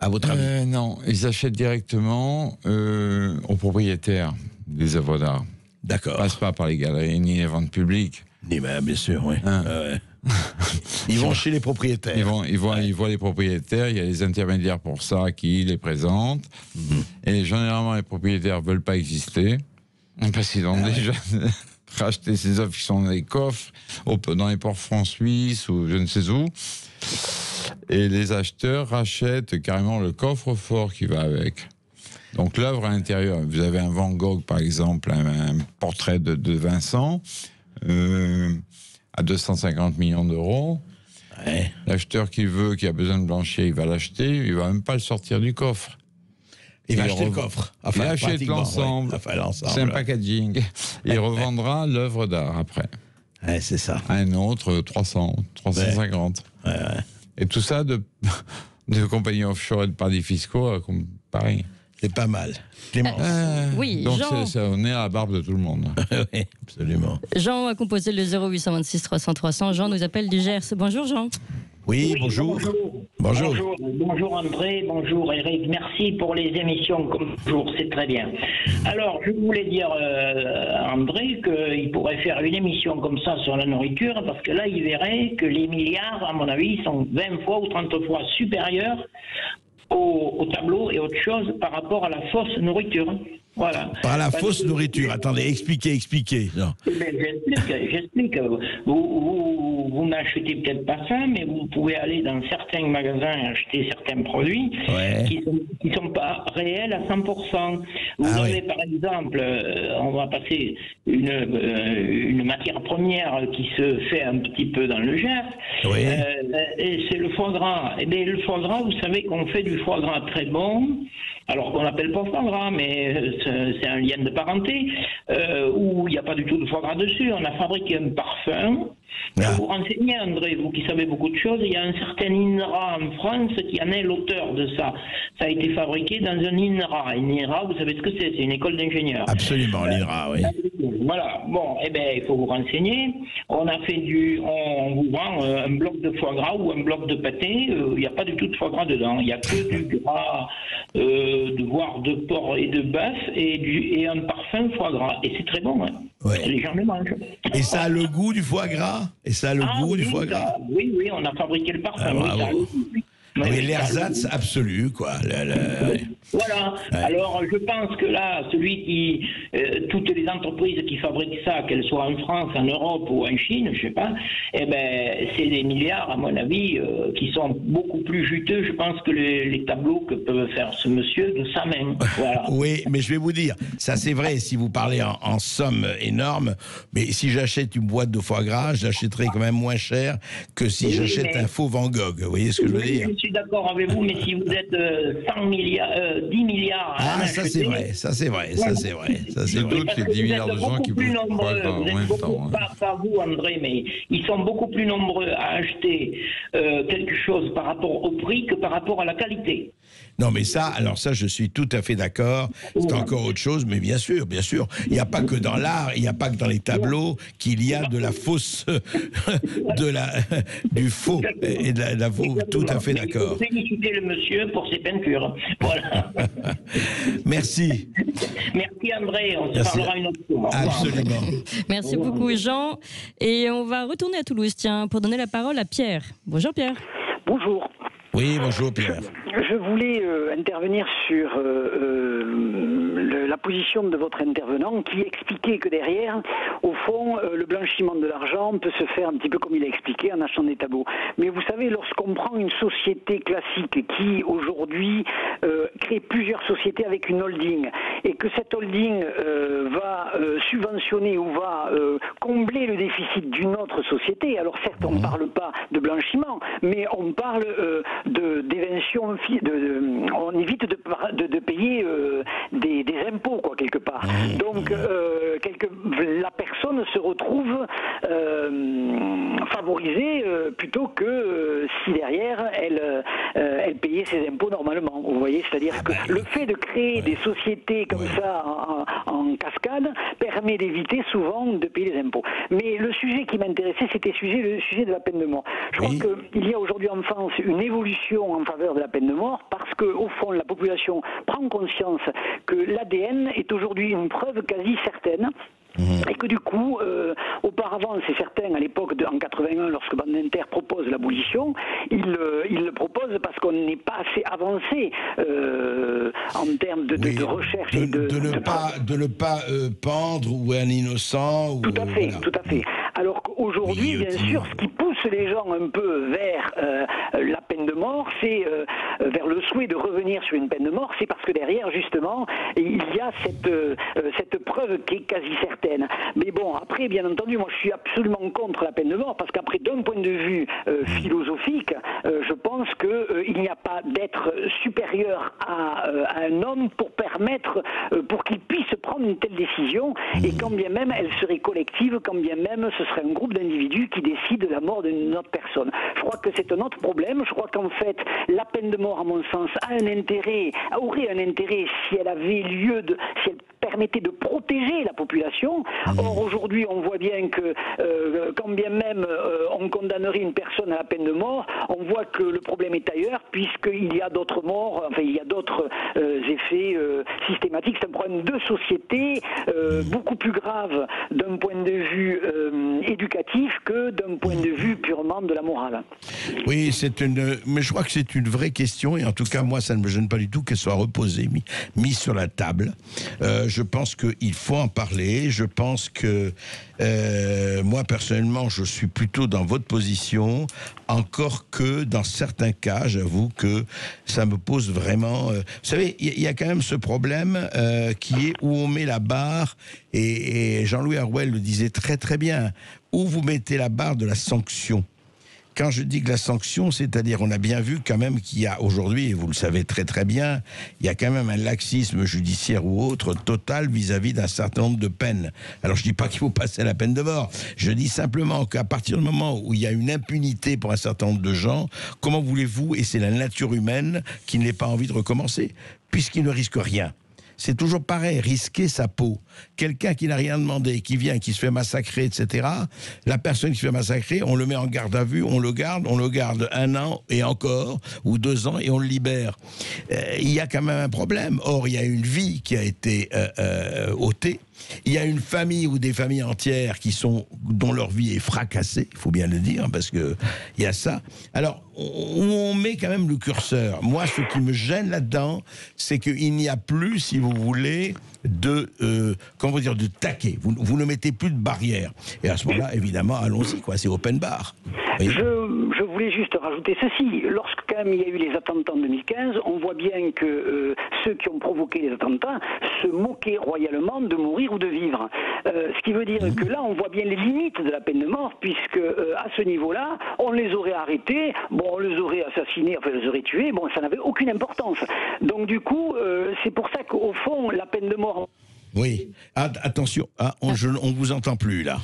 à votre avis? Non, ils achètent directement aux propriétaires des œuvres d'art. D'accord. Passe pas par les galeries ni les ventes publiques. Bien sûr, oui. Hein. Ouais. Ils vont chez les propriétaires. Ils voient les propriétaires, il y a les intermédiaires pour ça qui les présentent. Et généralement, les propriétaires ne veulent pas exister parce qu'ils ont déjà racheté ces œuvres qui sont dans les coffres, dans les ports francs suisses ou je ne sais où. Et les acheteurs rachètent carrément le coffre-fort qui va avec. Donc l'œuvre à l'intérieur, vous avez un Van Gogh par exemple, un portrait de Vincent, à 250 millions d'euros. Ouais. L'acheteur qui a besoin de blanchir, il va l'acheter, il va même pas le sortir du coffre. Il va acheter le coffre. Il achète l'ensemble. Ouais. Enfin, l'ensemble. C'est un packaging. Il revendra l'œuvre d'art après. Ouais, c'est ça. À un autre, 300, 350. Ouais. Et tout ça de compagnies offshore et de paradis fiscaux, pareil. C'est pas mal. Clémence. Oui, Donc Jean. on est à la barbe de tout le monde. Oui, absolument. Jean a composé le 0826 300 300. Jean nous appelle du Gers. Bonjour Jean. Oui, bonjour. Bonjour. Bonjour André, bonjour Eric. Merci pour les émissions comme toujours, c'est très bien. Alors, je voulais dire André qu'il pourrait faire une émission comme ça sur la nourriture parce que là, il verrait que les milliards, à mon avis, sont 20 fois ou 30 fois supérieurs au tableau et autre chose par rapport à la fausse nourriture. Voilà. Par la fausse nourriture. Attendez, expliquez. Non. J'explique. Vous n'achetez peut-être pas ça, mais vous pouvez aller dans certains magasins et acheter certains produits qui sont pas réels à 100%. Vous avez par exemple, on va passer une matière première qui se fait un petit peu dans le Gers, et c'est le foie gras. Et bien, le foie gras, vous savez qu'on fait du foie gras très bon. Alors qu'on l'appelle pas foie gras, mais c'est un lien de parenté, où il n'y a pas du tout de foie gras dessus. On a fabriqué un parfum. Pour vous renseigner, André, vous qui savez beaucoup de choses, il y a un certain INRA en France qui en est l'auteur de ça. Ça a été fabriqué dans un INRA. Une INRA, vous savez ce que c'est une école d'ingénieurs. Absolument, l'INRA, oui. Voilà. Bon, eh bien, il faut vous renseigner. On a fait on vous vend un bloc de foie gras ou un bloc de pâté. Il n'y a pas du tout de foie gras dedans. Il n'y a que du gras, voire de porc et de bœuf et un parfum foie gras. Et c'est très bon, hein. Les gens le mangent. Et ça a le goût du foie gras? Du foie gras? Oui, on a fabriqué le parfum. Mais l'ersatz absolu, quoi. Voilà. Alors, je pense que là, toutes les entreprises qui fabriquent ça, qu'elles soient en France, en Europe ou en Chine, je sais pas, c'est des milliards, à mon avis, qui sont beaucoup plus juteux, je pense, que les tableaux que peut faire ce monsieur de sa main. Voilà. Oui, mais je vais vous dire, ça c'est vrai, si vous parlez en somme énorme, mais si j'achète une boîte de foie gras, je l'achèterai quand même moins cher que si j'achète un faux Van Gogh. Vous voyez ce que je veux dire? Je suis d'accord avec vous, mais si vous êtes 10 milliards... ça c'est vrai. Je doute qu'il y ait 10 milliards de gens qui bouffent pas en même temps. Pas vous, André, mais ils sont beaucoup plus nombreux à acheter quelque chose par rapport au prix que par rapport à la qualité. Non, mais ça, je suis tout à fait d'accord. C'est encore autre chose, mais bien sûr. Il n'y a pas que dans l'art, il n'y a pas que dans les tableaux qu'il y a de la fausse, du faux et de la faux. Tout à fait d'accord. Féliciter le monsieur pour ses peintures. Voilà. Merci. Merci André, on se parlera une autre fois. Absolument. Merci beaucoup Jean. Et on va retourner à Toulouse, tiens, pour donner la parole à Pierre. Bonjour Pierre. Bonjour. Oui, bonjour Pierre. Je voulais intervenir sur la position de votre intervenant qui expliquait que derrière, au fond, le blanchiment de l'argent peut se faire un petit peu comme il a expliqué en achetant des tableaux. Mais vous savez, lorsqu'on prend une société classique qui aujourd'hui crée plusieurs sociétés avec une holding et que cette holding va subventionner ou va combler le déficit d'une autre société, alors certes on ne parle pas de blanchiment, mais on parle d'évasion, on évite de payer des impôts, quoi, quelque part. Donc, la personne se retrouve favorisée plutôt que si derrière elle payait ses impôts normalement. Vous voyez, c'est-à-dire que le fait de créer des sociétés comme ça en cascade permet d'éviter souvent de payer les impôts. Mais le sujet qui m'intéressait, c'était le sujet de la peine de mort. Je crois qu'il y a aujourd'hui en France une évolution en faveur de la peine de mort parce que, au fond, la population prend conscience que l'ADN est aujourd'hui une preuve quasi certaine Et que du coup, auparavant, c'est certain, à l'époque, en 81, lorsque Bande Inter propose l'abolition, il le propose parce qu'on n'est pas assez avancé en termes de recherche et de ne pas pendre ou un innocent. Tout à fait, tout à fait. Alors qu'aujourd'hui, bien sûr, ce qui pousse les gens un peu vers la peine de mort, c'est vers le souhait de revenir sur une peine de mort, c'est parce que derrière, justement, il y a cette preuve qui est quasi certaine. Mais bon, après, bien entendu, moi je suis absolument contre la peine de mort, parce qu'après, d'un point de vue philosophique, je pense qu'il n'y a pas d'être supérieur à un homme pour permettre, pour qu'il puisse prendre une telle décision, et quand bien même elle serait collective, quand bien même ce serait un groupe d'individus qui décident de la mort d'une autre personne. Je crois que c'est un autre problème. Je crois qu'en fait, la peine de mort, à mon sens, aurait un intérêt si elle avait lieu si elle permettait de protéger la population. Or, aujourd'hui, on voit bien que quand bien même on condamnerait une personne à la peine de mort, on voit que le problème est ailleurs, puisqu'il y a d'autres morts, enfin, il y a d'autres effets systématiques. C'est un problème de société beaucoup plus grave d'un point de vue éducatif que d'un point de vue purement de la morale. Oui, mais je crois que c'est une vraie question, et en tout cas, moi, ça ne me gêne pas du tout qu'elle soit reposée, mise sur la table. Je pense qu'il faut en parler. Je pense que moi, personnellement, je suis plutôt dans votre position, encore que dans certains cas, j'avoue que ça me pose vraiment... vous savez, il y a quand même ce problème qui est où on met la barre, et Jean-Louis Arouet le disait très très bien, où vous mettez la barre de la sanction. Quand je dis que la sanction, c'est-à-dire, on a bien vu quand même qu'il y a aujourd'hui, et vous le savez très très bien, il y a quand même un laxisme judiciaire ou autre total vis-à-vis d'un certain nombre de peines. Alors je dis pas qu'il faut passer à la peine de mort, je dis simplement qu'à partir du moment où il y a une impunité pour un certain nombre de gens, comment voulez-vous, et c'est la nature humaine, qui n'ait pas envie de recommencer, puisqu'il ne risque rien. C'est toujours pareil, risquer sa peau. Quelqu'un qui n'a rien demandé, qui vient, qui se fait massacrer, etc., la personne qui se fait massacrer, on le met en garde à vue, on le garde 1 an et encore, ou 2 ans, et on le libère. Il y a quand même un problème. Or, il y a une vie qui a été ôtée. Il y a une famille ou des familles entières dont leur vie est fracassée, il faut bien le dire, parce que il y a ça. Alors, on met quand même le curseur. Moi, ce qui me gêne là-dedans, c'est qu'il n'y a plus, si vous voulez, de taquet. Vous ne mettez plus de barrière. Et à ce moment-là, évidemment, allons-y, quoi. C'est open bar. Je voulais juste rajouter ceci. Lorsque quand même il y a eu les attentats en 2015, on voit bien que ceux qui ont provoqué les attentats se moquaient royalement de mourir ou de vivre. Ce qui veut dire que là, on voit bien les limites de la peine de mort, puisque à ce niveau-là, on les aurait arrêtés, on les aurait assassinés, enfin, on les aurait tués, ça n'avait aucune importance. Donc du coup, c'est pour ça qu'au fond, la peine de mort... Oui. Attention, on vous entend plus là.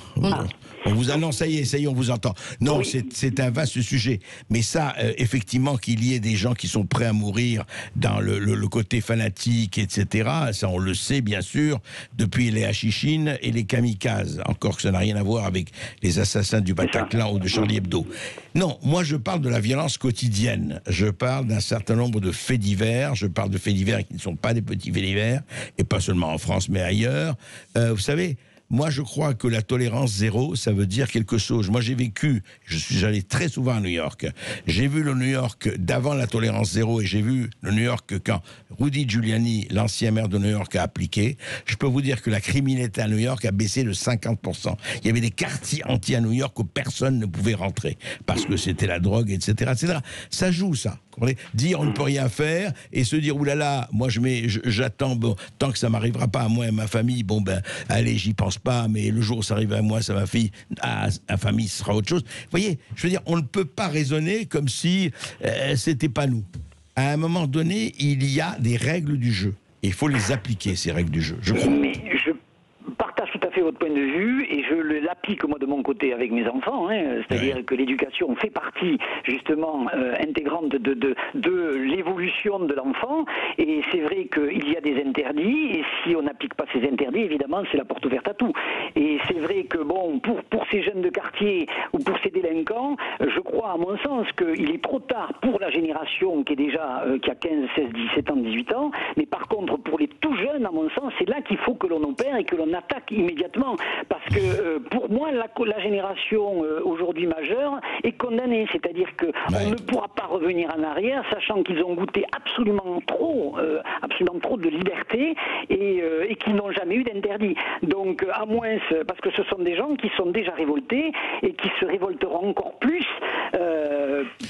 On vous annonce, ça y est, on vous entend. Non, oui. C'est un vaste sujet. Mais ça, effectivement, qu'il y ait des gens qui sont prêts à mourir dans le côté fanatique, etc., ça on le sait bien sûr, depuis les Hachichines et les kamikazes. Encore que ça n'a rien à voir avec les assassins du Bataclan ou de Charlie Hebdo. Non, moi je parle de la violence quotidienne. Je parle d'un certain nombre de faits divers. Je parle de faits divers qui ne sont pas des petits faits divers, et pas seulement en France, mais ailleurs. Vous savez, moi je crois que la tolérance zéro, ça veut dire quelque chose. Moi j'ai vécu, je suis allé très souvent à New York. J'ai vu le New York d'avant la tolérance zéro, et j'ai vu le New York quand Rudy Giuliani, l'ancien maire de New York, a appliqué. Je peux vous dire que la criminalité à New York a baissé de 50%. Il y avait des quartiers entiers à New York où personne ne pouvait rentrer parce que c'était la drogue, etc., etc. Ça joue, ça. Dire on ne peut rien faire et se dire oulala, moi j'attends, tant que ça m'arrivera pas à moi et à ma famille, allez, j'y pense pas, mais le jour où ça arrive à moi, ça ma fille, à famille, ce sera autre chose. Vous voyez, je veux dire, on ne peut pas raisonner comme si c'était pas nous. À un moment donné, il y a des règles du jeu. Et il faut les appliquer, ces règles du jeu, je crois. Mais je partage tout à fait votre point de vue et je l'applique moi de mon côté avec mes enfants, c'est-à-dire que l'éducation fait partie justement intégrante de l'évolution de l'enfant, et c'est vrai qu'il y a des interdits, et si on n'applique pas ces interdits, évidemment c'est la porte ouverte à tout. Et c'est vrai que pour ces jeunes de quartier ou pour ces délinquants, je crois à mon sens qu'il est trop tard pour la génération qui a 15, 16, 17 ans, 18 ans, mais par contre pour les tout jeunes, à mon sens, c'est là qu'il faut que l'on opère et que l'on attaque immédiatement franchement, parce que pour moi, la génération aujourd'hui majeure est condamnée, c'est-à-dire qu'on ne pourra pas revenir en arrière, sachant qu'ils ont goûté absolument trop de liberté et qu'ils n'ont jamais eu d'interdit. Donc, à moins, parce que ce sont des gens qui sont déjà révoltés et qui se révolteront encore plus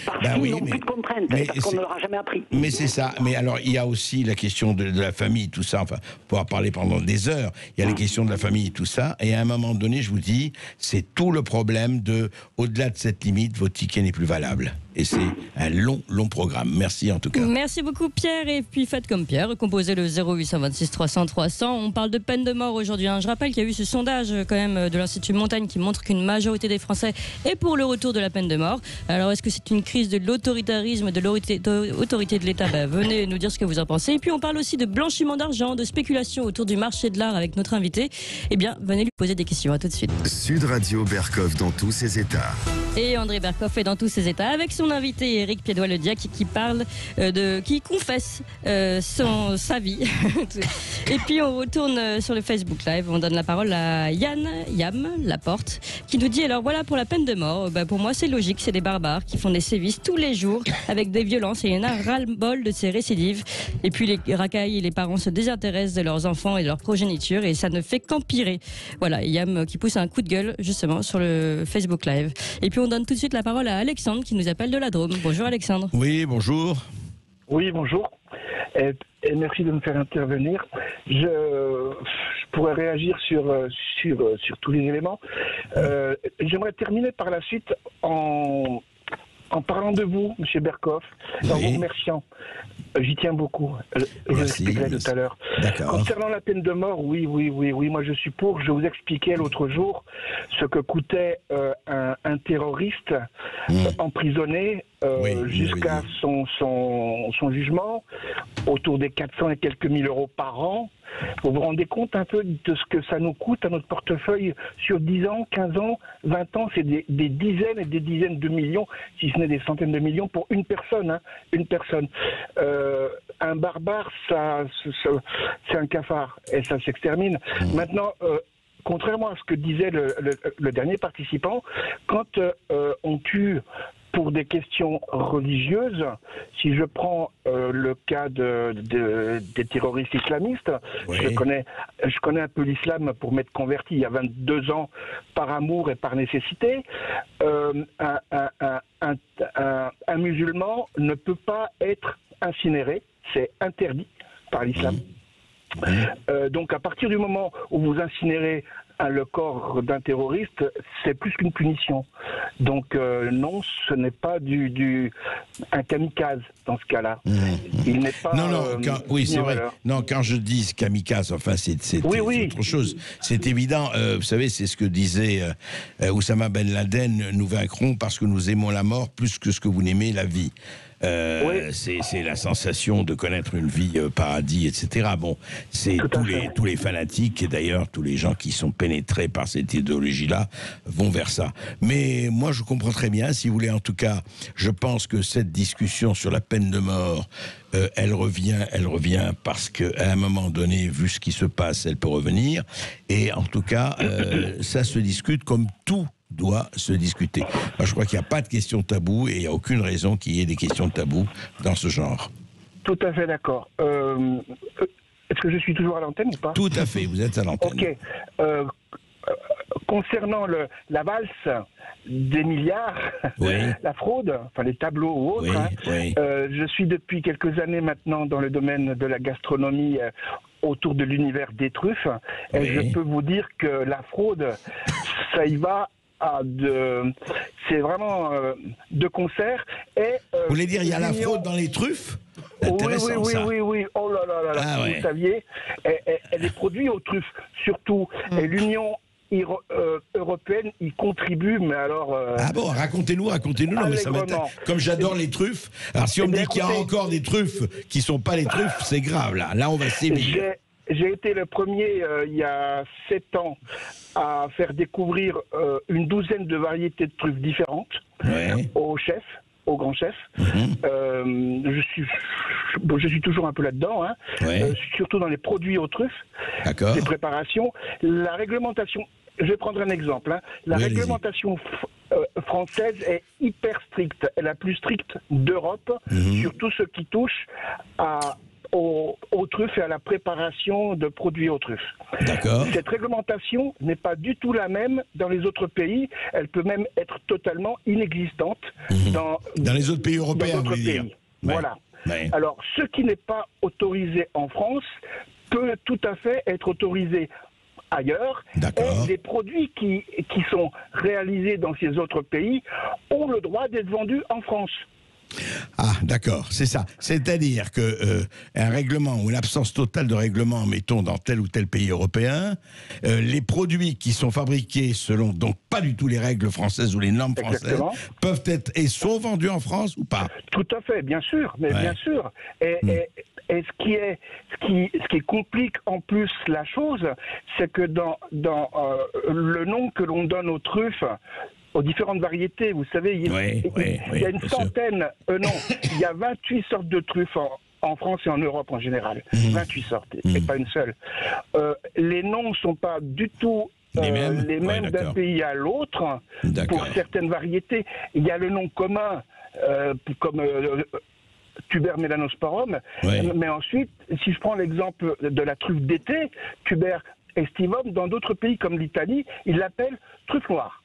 parce qu'ils n'ont plus de contraintes, parce qu'on ne leur a jamais appris. Mais c'est ça. Mais alors, il y a aussi la question de la famille, tout ça. Enfin, on pourra parler pendant des heures. Il y a les questions de la famille, tout ça. Et à un moment donné, je vous dis, c'est tout le problème de, au-delà de cette limite, votre ticket n'est plus valable. Et c'est un long programme. Merci en tout cas. Merci beaucoup Pierre. Et puis faites comme Pierre, composez le 0826 300 300. On parle de peine de mort aujourd'hui. Je rappelle qu'il y a eu ce sondage quand même de l'Institut Montaigne qui montre qu'une majorité des Français est pour le retour de la peine de mort. Alors est-ce que c'est une crise de l'autoritarisme, de l'autorité de l'État? Venez nous dire ce que vous en pensez. Et puis on parle aussi de blanchiment d'argent, de spéculation autour du marché de l'art avec notre invité. Eh bien, venez lui poser des questions. À tout de suite. Sud Radio Bercoff dans tous ses états. Et André Bercoff est dans tous ses états avec son invité Éric Piédois-Lediac qui parle qui confesse sa vie. Et puis on retourne sur le Facebook Live. On donne la parole à Yam Laporte qui nous dit alors voilà pour la peine de mort. Pour moi c'est logique, c'est des barbares qui font des sévices tous les jours avec des violences et il y en a ras-le-bol de ces récidives. Et puis les racailles et les parents se désintéressent de leurs enfants et de leur progéniture et ça ne fait qu'empirer. Voilà, Yam qui pousse un coup de gueule justement sur le Facebook Live. Et puis on donne tout de suite la parole à Alexandre qui nous appelle de la Drôme. Bonjour Alexandre. Oui, bonjour. Oui, bonjour. Et merci de me faire intervenir. Je pourrais réagir sur tous les éléments. J'aimerais terminer par la suite en parlant de vous, M. Bercoff, en vous remerciant. J'y tiens beaucoup. Je vous expliquerai tout à l'heure. Concernant la peine de mort, oui, moi je suis pour. Je vous expliquais l'autre jour ce que coûtait un terroriste emprisonné jusqu'à son jugement, autour des 400 et quelques mille euros par an. Vous vous rendez compte un peu de ce que ça nous coûte à notre portefeuille sur 10 ans, 15 ans, 20 ans? C'est des dizaines et des dizaines de millions, si ce n'est des centaines de millions pour une personne. Une personne. Un barbare, c'est un cafard et ça s'extermine. Maintenant, contrairement à ce que disait le dernier participant, quand on tue pour des questions religieuses, si je prends le cas des terroristes islamistes, je connais un peu l'islam pour m'être converti il y a 22 ans par amour et par nécessité. Un musulman ne peut pas être incinéré, c'est interdit par l'islam. Donc à partir du moment où vous incinérez le corps d'un terroriste, c'est plus qu'une punition. Donc non, ce n'est pas un kamikaze dans ce cas-là. Il n'est pas. Oui, c'est vrai. Non, quand je dis kamikaze, enfin, c'est autre chose. C'est évident. Vous savez, c'est ce que disait Oussama Ben Laden. Nous vaincrons parce que nous aimons la mort plus que ce que vous n'aimez la vie. C'est la sensation de connaître une vie paradis, etc. Bon, c'est tous les fanatiques et d'ailleurs tous les gens qui sont pénétrés par cette idéologie-là vont vers ça. Mais moi, je comprends très bien. Si vous voulez, en tout cas, je pense que cette discussion sur la peine de mort, elle revient parce qu'à un moment donné, vu ce qui se passe, elle peut revenir. Et en tout cas, ça se discute comme tout doit se discuter. Moi, je crois qu'il n'y a pas de questions tabou et il n'y a aucune raison qu'il y ait des questions tabou dans ce genre. Tout à fait d'accord. Est-ce que je suis toujours à l'antenne ou pas? Tout à fait, vous êtes à l'antenne. Ok. Concernant la valse des milliards, la fraude, enfin les tableaux ou autres, je suis depuis quelques années maintenant dans le domaine de la gastronomie autour de l'univers des truffes. Et je peux vous dire que la fraude, ça y va c'est vraiment de concert. Et, vous voulez dire, il y a la fraude dans les truffes? Oui. Oh là là, vous saviez, elle est produite aux truffes, surtout. Et l'Union européenne y contribue, mais alors... Ah bon, racontez-nous, non, mais ça m'intéresse. Comme j'adore les truffes, alors si on me dit qu'il y a encore des truffes qui ne sont pas les truffes, c'est grave, là on va sévir. J'ai été le premier, il y a 7 ans, à faire découvrir une douzaine de variétés de truffes différentes aux chefs, au Grand Chef. Je suis toujours un peu là-dedans, hein. Surtout dans les produits aux truffes, les préparations. La réglementation, je vais prendre un exemple. Hein. La réglementation française est hyper stricte. Elle est la plus stricte d'Europe sur tout ce qui touche aux truffes et à la préparation de produits aux truffes. Cette réglementation n'est pas du tout la même dans les autres pays. Elle peut même être totalement inexistante dans les autres pays européens, vous voulez dire. Voilà. Alors, ce qui n'est pas autorisé en France peut tout à fait être autorisé ailleurs. Et les produits qui sont réalisés dans ces autres pays ont le droit d'être vendus en France. Ah, d'accord, c'est ça. C'est-à-dire que un règlement ou l'absence totale de règlement, mettons, dans tel ou tel pays européen, les produits qui sont fabriqués selon donc pas du tout les règles françaises ou les normes françaises peuvent être et sont vendus en France ou pas? Tout à fait, bien sûr, mais bien sûr. Et ce qui complique en plus la chose, c'est que dans le nom que l'on donne aux truffes, aux différentes variétés, vous savez, il y a une centaine, non, il y a 28 sortes de truffes en France et en Europe en général. 28 sortes, et pas une seule. Les noms ne sont pas du tout les mêmes d'un pays à l'autre pour certaines variétés. Il y a le nom commun, comme Tuber melanosporum, mais ensuite, si je prends l'exemple de la truffe d'été, Tuber estivum, dans d'autres pays comme l'Italie, ils l'appellent truffe noire.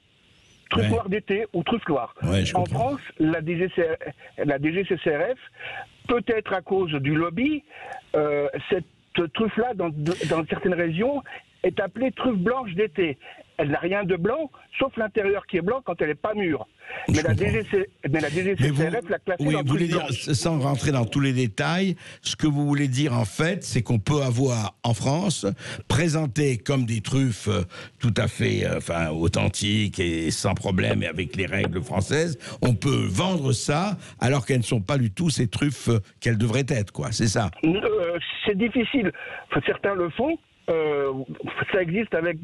Truffe noire d'été ou truffe noire. En France, la DGCCRF, peut-être à cause du lobby, cette truffe-là, dans certaines régions, est appelée truffe blanche d'été. Elle n'a rien de blanc, sauf l'intérieur qui est blanc quand elle n'est pas mûre. Mais la DGCCRF l'a classée dans truffe blanche. Sans rentrer dans tous les détails, ce que vous voulez dire en fait, c'est qu'on peut avoir en France présenté comme des truffes tout à fait authentiques et sans problème et avec les règles françaises, on peut vendre ça alors qu'elles ne sont pas du tout ces truffes qu'elles devraient être, quoi. C'est ça. C'est difficile. Certains le font. Ça existe avec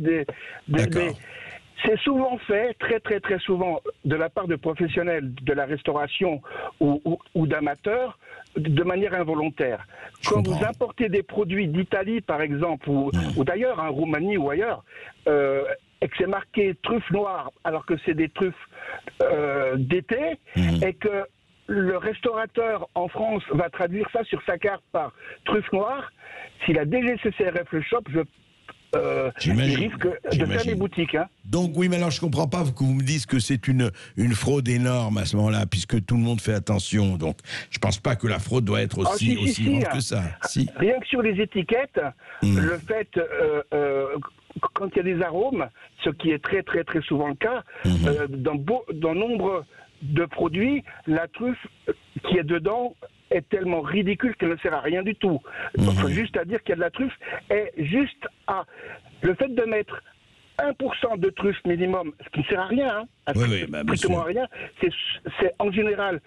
c'est souvent fait, très souvent, de la part de professionnels de la restauration ou d'amateurs, de manière involontaire. Quand vous importez des produits d'Italie, par exemple, ou d'ailleurs, en Roumanie ou ailleurs, et que c'est marqué truffe noire, alors que c'est des truffes d'été, et que le restaurateur en France va traduire ça sur sa carte par truffe noire, si la DGCCRF le chope, il risque de faire des boutiques. Hein. Donc oui, mais alors je ne comprends pas que vous me dites que c'est une fraude énorme à ce moment-là, puisque tout le monde fait attention. Donc je ne pense pas que la fraude doit être aussi grande que ça. Rien que sur les étiquettes, le fait, quand il y a des arômes, ce qui est très souvent le cas, dans nombre de produits, la truffe qui est dedans est tellement ridicule qu'elle ne sert à rien du tout. Il faut juste à dire qu'il y a de la truffe, et juste à le fait de mettre 1% de truffe minimum, ce qui ne sert à rien, strictement à rien, c'est en général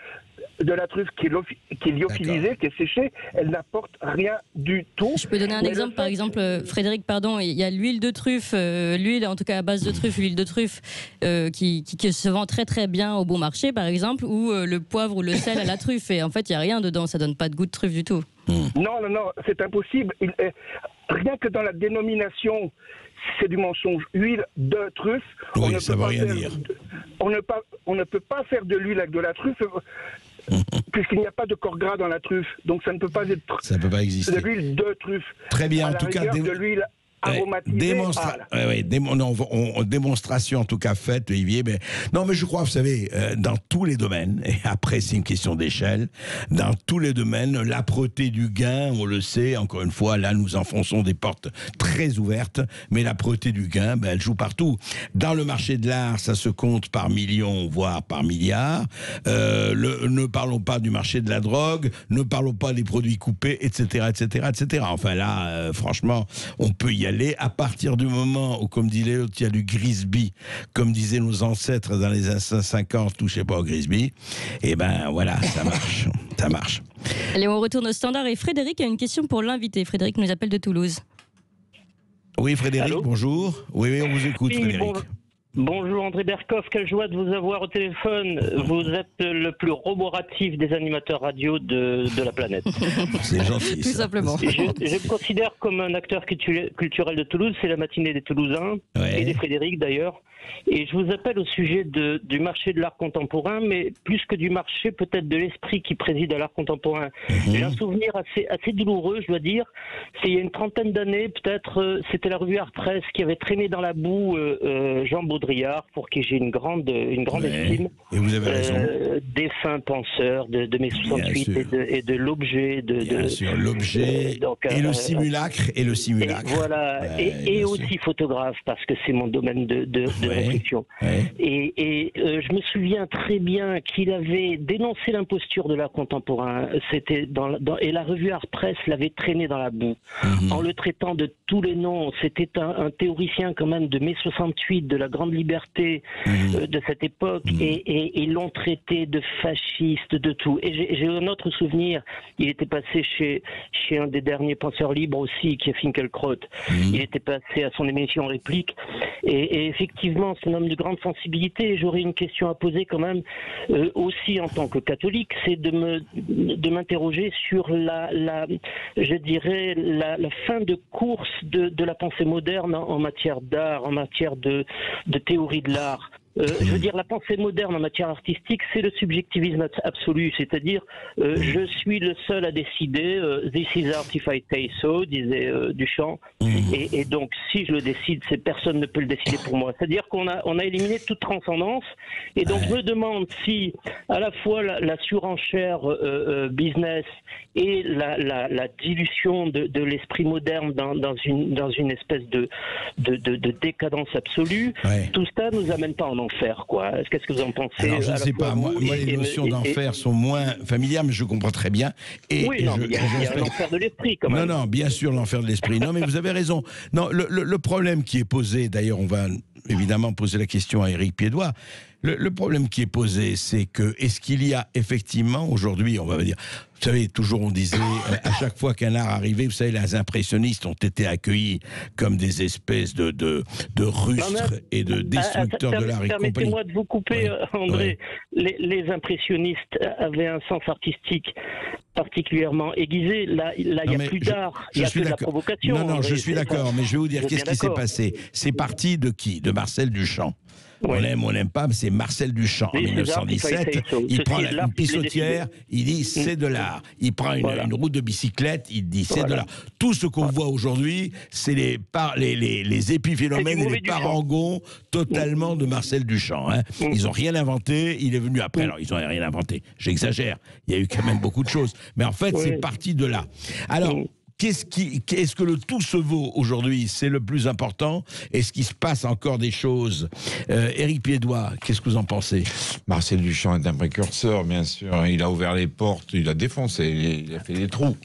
de la truffe qui est lyophilisée, qui est séchée, elle n'apporte rien du tout. Je peux donner un exemple, par exemple, Frédéric, pardon, il y a l'huile de truffe, l'huile en tout cas à base de truffe, l'huile de truffe qui se vend très bien au bon marché, par exemple, ou le poivre ou le sel à la truffe, et en fait il n'y a rien dedans, ça donne pas de goût de truffe du tout. Non, c'est impossible. Rien que dans la dénomination, c'est du mensonge. Huile de truffe, ça ne veut rien dire. On ne peut pas faire de l'huile avec de la truffe, puisqu'il n'y a pas de corps gras dans la truffe. Donc ça ne peut pas être exister. De l'huile de truffe. Très bien, en tout cas. De l'huile démonstration en tout cas faite, Olivier. Mais je crois, vous savez, dans tous les domaines, et après c'est une question d'échelle, dans tous les domaines, l'âpreté du gain, on le sait, encore une fois, là nous enfonçons des portes très ouvertes, mais l'âpreté du gain, elle joue partout. Dans le marché de l'art, ça se compte par millions, voire par milliards. Ne parlons pas du marché de la drogue, ne parlons pas des produits coupés, etc. Enfin là, franchement, on peut y aller à partir du moment où, comme dit Léo, il y a du Grisby, comme disaient nos ancêtres dans les années 50, touchez pas au Grisby, et voilà, ça marche. Allez, on retourne au standard, et Frédéric a une question pour l'invité. Frédéric nous appelle de Toulouse. Oui, Frédéric, bonjour. Oui, on vous écoute, Frédéric. Bonjour André Berkoff, quelle joie de vous avoir au téléphone. Vous êtes le plus roboratif des animateurs radio de la planète. C'est gentil. Tout simplement. Je me considère comme un acteur culturel de Toulouse, c'est la matinée des Toulousains, et des Frédéric d'ailleurs. Et je vous appelle au sujet du marché de l'art contemporain, mais plus que du marché, peut-être de l'esprit qui préside à l'art contemporain. J'ai un souvenir assez douloureux, je dois dire. C'est il y a une trentaine d'années, peut-être, c'était la revue Art Press qui avait traîné dans la boue Jean Baudrillard, pour qui j'ai une grande estime. Et vous avez raison. Défunt penseur de mai 68 et de l'objet. Bien sûr, l'objet et le simulacre. Et voilà, et aussi photographe, parce que c'est mon domaine de réflexion. Et je me souviens très bien qu'il avait dénoncé l'imposture de l'art contemporain. C'était et la revue Art Press l'avait traîné dans la boue, en le traitant de tous les noms. C'était un théoricien quand même de mai 68, de la grande liberté de cette époque, et ils l'ont traité de fasciste, de tout. Et j'ai un autre souvenir, il était passé chez un des derniers penseurs libres aussi, qui est Finkielkraut. Il était passé à son émission Réplique, et effectivement, c'est un homme de grande sensibilité, et j'aurais une question à poser quand même, aussi en tant que catholique, c'est de m'interroger sur je dirais, la fin de course de la pensée moderne en matière d'art, en matière de théorie de l'art. Je veux dire, la pensée moderne en matière artistique, c'est le subjectivisme absolu, c'est-à-dire je suis le seul à décider, this is art if I say so, disait Duchamp, et donc si je le décide, personne ne peut le décider pour moi. C'est-à-dire qu'on a éliminé toute transcendance, et donc je me demande si à la fois la surenchère business et la dilution de l'esprit moderne dans une espèce de décadence absolue, tout ça nous amène pas en enfer, quoi. Qu'est-ce que vous en pensez? Alors, je ne sais pas, moi les notions d'enfer sont moins familières, mais je comprends très bien. Et oui, il y a l'enfer de l'esprit, quand même. Non, bien sûr, l'enfer de l'esprit. Non, mais vous avez raison. Non, le problème qui est posé, d'ailleurs, on va évidemment poser la question à Éric Piédois. Le problème qui est posé, c'est que, est-ce qu'il y a effectivement, aujourd'hui, on va dire, vous savez, toujours on disait, à chaque fois qu'un art arrivait, vous savez, les impressionnistes ont été accueillis comme des espèces de rustres et de destructeurs de l'art et compagnie. Permettez-moi de vous couper, André. Les impressionnistes avaient un sens artistique particulièrement aiguisé. Là, il n'y a plus d'art, il n'y a que de la provocation. Non, je suis d'accord, mais je vais vous dire, qu'est-ce qui s'est passé? C'est parti de qui? De Marcel Duchamp. On l'aime, on n'aime pas, mais c'est Marcel Duchamp en 1917. Il prend une pissotière, il dit c'est de l'art. Il prend une route de bicyclette, il dit c'est de l'art. Tout ce qu'on voit aujourd'hui, c'est les épiphénomènes et les parangons totalement de Marcel Duchamp. Hein. Ils n'ont rien inventé, il est venu après. Alors, ils n'ont rien inventé, j'exagère. Il y a eu quand même beaucoup de choses. Mais en fait, c'est parti de là. Alors, est-ce que le tout se vaut aujourd'hui? C'est le plus important. Est-ce qu'il se passe encore des choses? Éric Piédois, qu'est-ce que vous en pensez? Marcel Duchamp est un précurseur, bien sûr. Il a ouvert les portes, il a défoncé, il a fait des trous.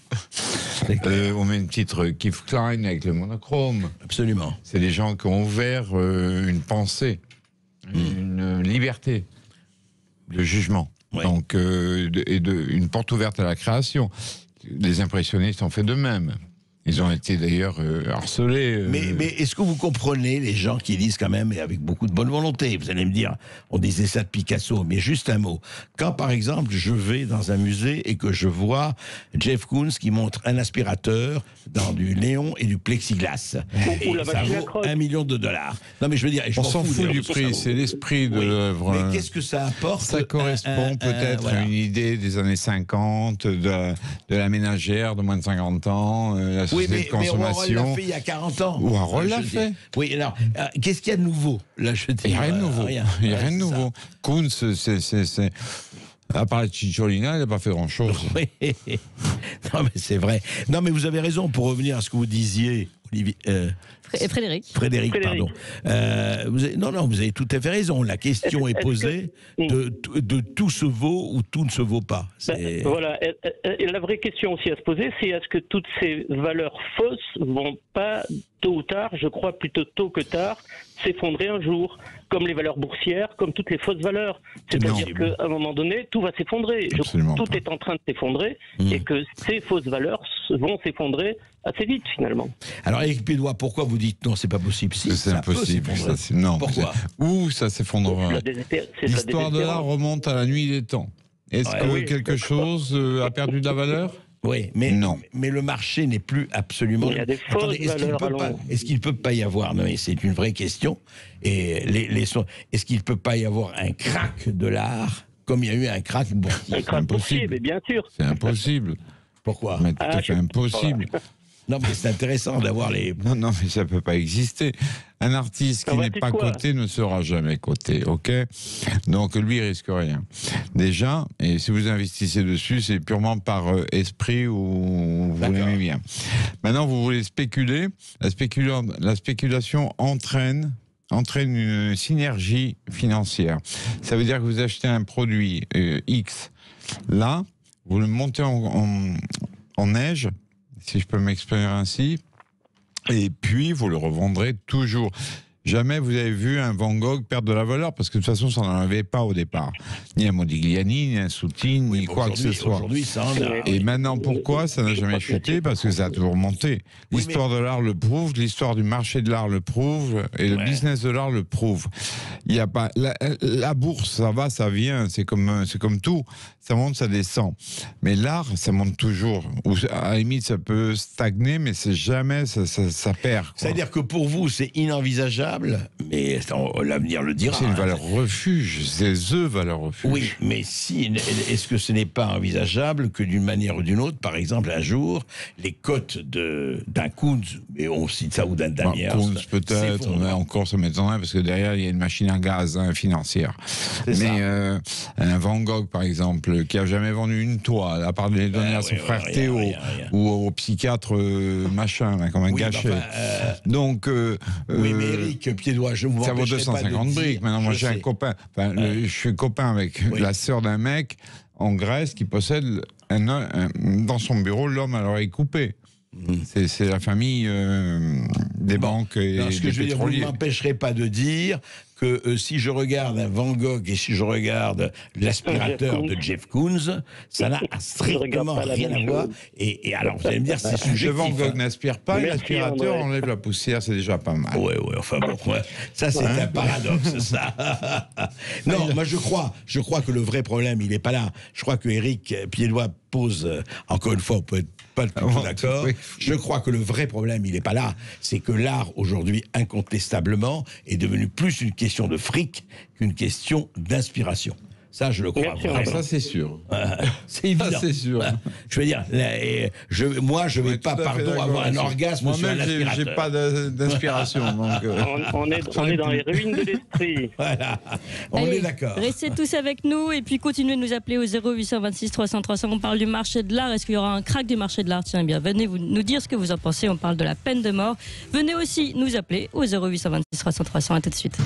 Au même titre Keith Klein avec le monochrome. Absolument. C'est des gens qui ont ouvert une pensée, une liberté de jugement. Donc, une porte ouverte à la création. Les impressionnistes ont fait de même. Ils ont été d'ailleurs harcelés. Mais est-ce que vous comprenez les gens qui disent quand même, et avec beaucoup de bonne volonté, vous allez me dire, on disait ça de Picasso, mais juste un mot. Quand par exemple je vais dans un musée et que je vois Jeff Koons qui montre un aspirateur dans du néon et du plexiglas, et ça vaut $1 million. Non mais je veux dire, on s'en fout du prix, c'est l'esprit de l'œuvre. Mais qu'est-ce que ça apporte? Ça correspond peut-être à une idée des années 50, de la ménagère de moins de 50 ans, la société de consommation. Mais Warhol l'a fait il y a 40 ans. Warhol l'a fait. Oui, alors, qu'est-ce qu'il y a de nouveau? Là, je dis, il n'y a rien de nouveau. Il n'y a rien de nouveau. Koons, c'est... À part la Cicciolina, il n'a pas fait grand-chose. Non, mais c'est vrai. Non, mais vous avez raison, pour revenir à ce que vous disiez, Olivier... Frédéric, pardon. Vous avez tout à fait raison. La question est posée de tout se vaut ou tout ne se vaut pas. Voilà. Et la vraie question aussi à se poser, c'est est-ce que toutes ces valeurs fausses vont pas, tôt ou tard, je crois plutôt tôt que tard, s'effondrer un jour, comme les valeurs boursières, comme toutes les fausses valeurs. C'est-à-dire qu'à un moment donné, tout va s'effondrer. Tout est en train de s'effondrer et que ces fausses valeurs vont s'effondrer assez vite finalement. Alors Éric Piednoir, pourquoi vous dites non, c'est pas possible? Si, c'est impossible. Non. Pourquoi? Où ça s'effondrera? L'histoire de l'art remonte à la nuit des temps. Est-ce que quelque chose a perdu de la valeur? Oui, mais non. Mais le marché n'est plus absolument. Il y a des fausses valeurs. Est-ce qu'il ne peut pas y avoir? Non, mais c'est une vraie question. Et est-ce qu'il ne peut pas y avoir un crack de l'art comme il y a eu un crack boursier? Un crack boursier, mais bien sûr. C'est impossible. Pourquoi? Mais tout à fait impossible. Non, mais c'est intéressant d'avoir les... Non, mais ça ne peut pas exister. Un artiste qui n'est pas coté ne sera jamais coté, ok? Donc, lui, il risque rien. Déjà, et si vous investissez dessus, c'est purement par esprit ou vous l'aimez bien. Maintenant, vous voulez spéculer. La spéculation entraîne une synergie financière. Ça veut dire que vous achetez un produit X. Là, vous le montez en neige, si je peux m'exprimer ainsi, et puis vous le revendrez toujours. Jamais vous avez vu un Van Gogh perdre de la valeur, parce que de toute façon, ça n'en avait pas au départ. Ni un Modigliani, ni un Soutine, ni quoi que ce soit. Aujourd'hui, ça en a. Et maintenant, pourquoi ça n'a jamais chuté? Parce que ça a toujours monté. L'histoire de l'art le prouve, l'histoire du marché de l'art le prouve, et le business de l'art le prouve. Il y a pas la bourse, ça va, ça vient, c'est comme tout, ça monte, ça descend. Mais l'art, ça monte toujours. Ou à la limite, ça peut stagner, mais c'est jamais, ça perd. C'est-à-dire que pour vous, c'est inenvisageable, mais l'avenir le dira. C'est une valeur refuge, c'est valeur refuge. Oui, mais est-ce que ce n'est pas envisageable que d'une manière ou d'une autre, par exemple, un jour, les cotes d'un Kunz, et on cite ça, ou d'un Daniel, Kunz peut-être, mais encore ça m'étonnerait, parce que derrière, il y a une machine à gaz financière. Mais un Van Gogh, par exemple, qui a jamais vendu une toile, à part de les donner à son frère Théo, ou au psychiatre machin, là, comme un gâchette. Donc, oui, mais Éric Piednoir, je vous ça vaut 250 briques. Maintenant, moi, j'ai un copain. Je suis copain avec la sœur d'un mec en Grèce qui possède dans son bureau l'homme à l'oreille coupée. C'est la famille des banques et des pétroliers. Ce que je veux dire, vous ne m'empêcherez pas de dire que si je regarde un Van Gogh et si je regarde l'aspirateur de Jeff Koons, ça n'a strictement rien à voir. Et alors, vous allez me dire, c'est subjectif. Le Van Gogh n'aspire pas, l'aspirateur enlève la poussière, c'est déjà pas mal. Oui, enfin bon, ça c'est un paradoxe, ça. Non, moi je crois que le vrai problème, il n'est pas là. Je crois que Éric Piednoir pose, encore une fois, on peut être pas tout d'accord. Je crois que le vrai problème, il n'est pas là. C'est que l'art, aujourd'hui, incontestablement, est devenu plus une question de fric qu'une question d'inspiration. Ça, je le crois. Ça, c'est sûr. C'est évident. Ça, c'est sûr. Je veux dire, moi, je ne vais pas, avoir un orgasme sur un aspirateur. Moi-même, j'ai pas d'inspiration. On est dans les ruines de l'esprit. Voilà. On est d'accord. Restez tous avec nous et puis continuez de nous appeler au 0826 300 300. On parle du marché de l'art. Est-ce qu'il y aura un crack du marché de l'art? Tiens bien, venez nous dire ce que vous en pensez. On parle de la peine de mort. Venez aussi nous appeler au 0826 300 300. À tout de suite.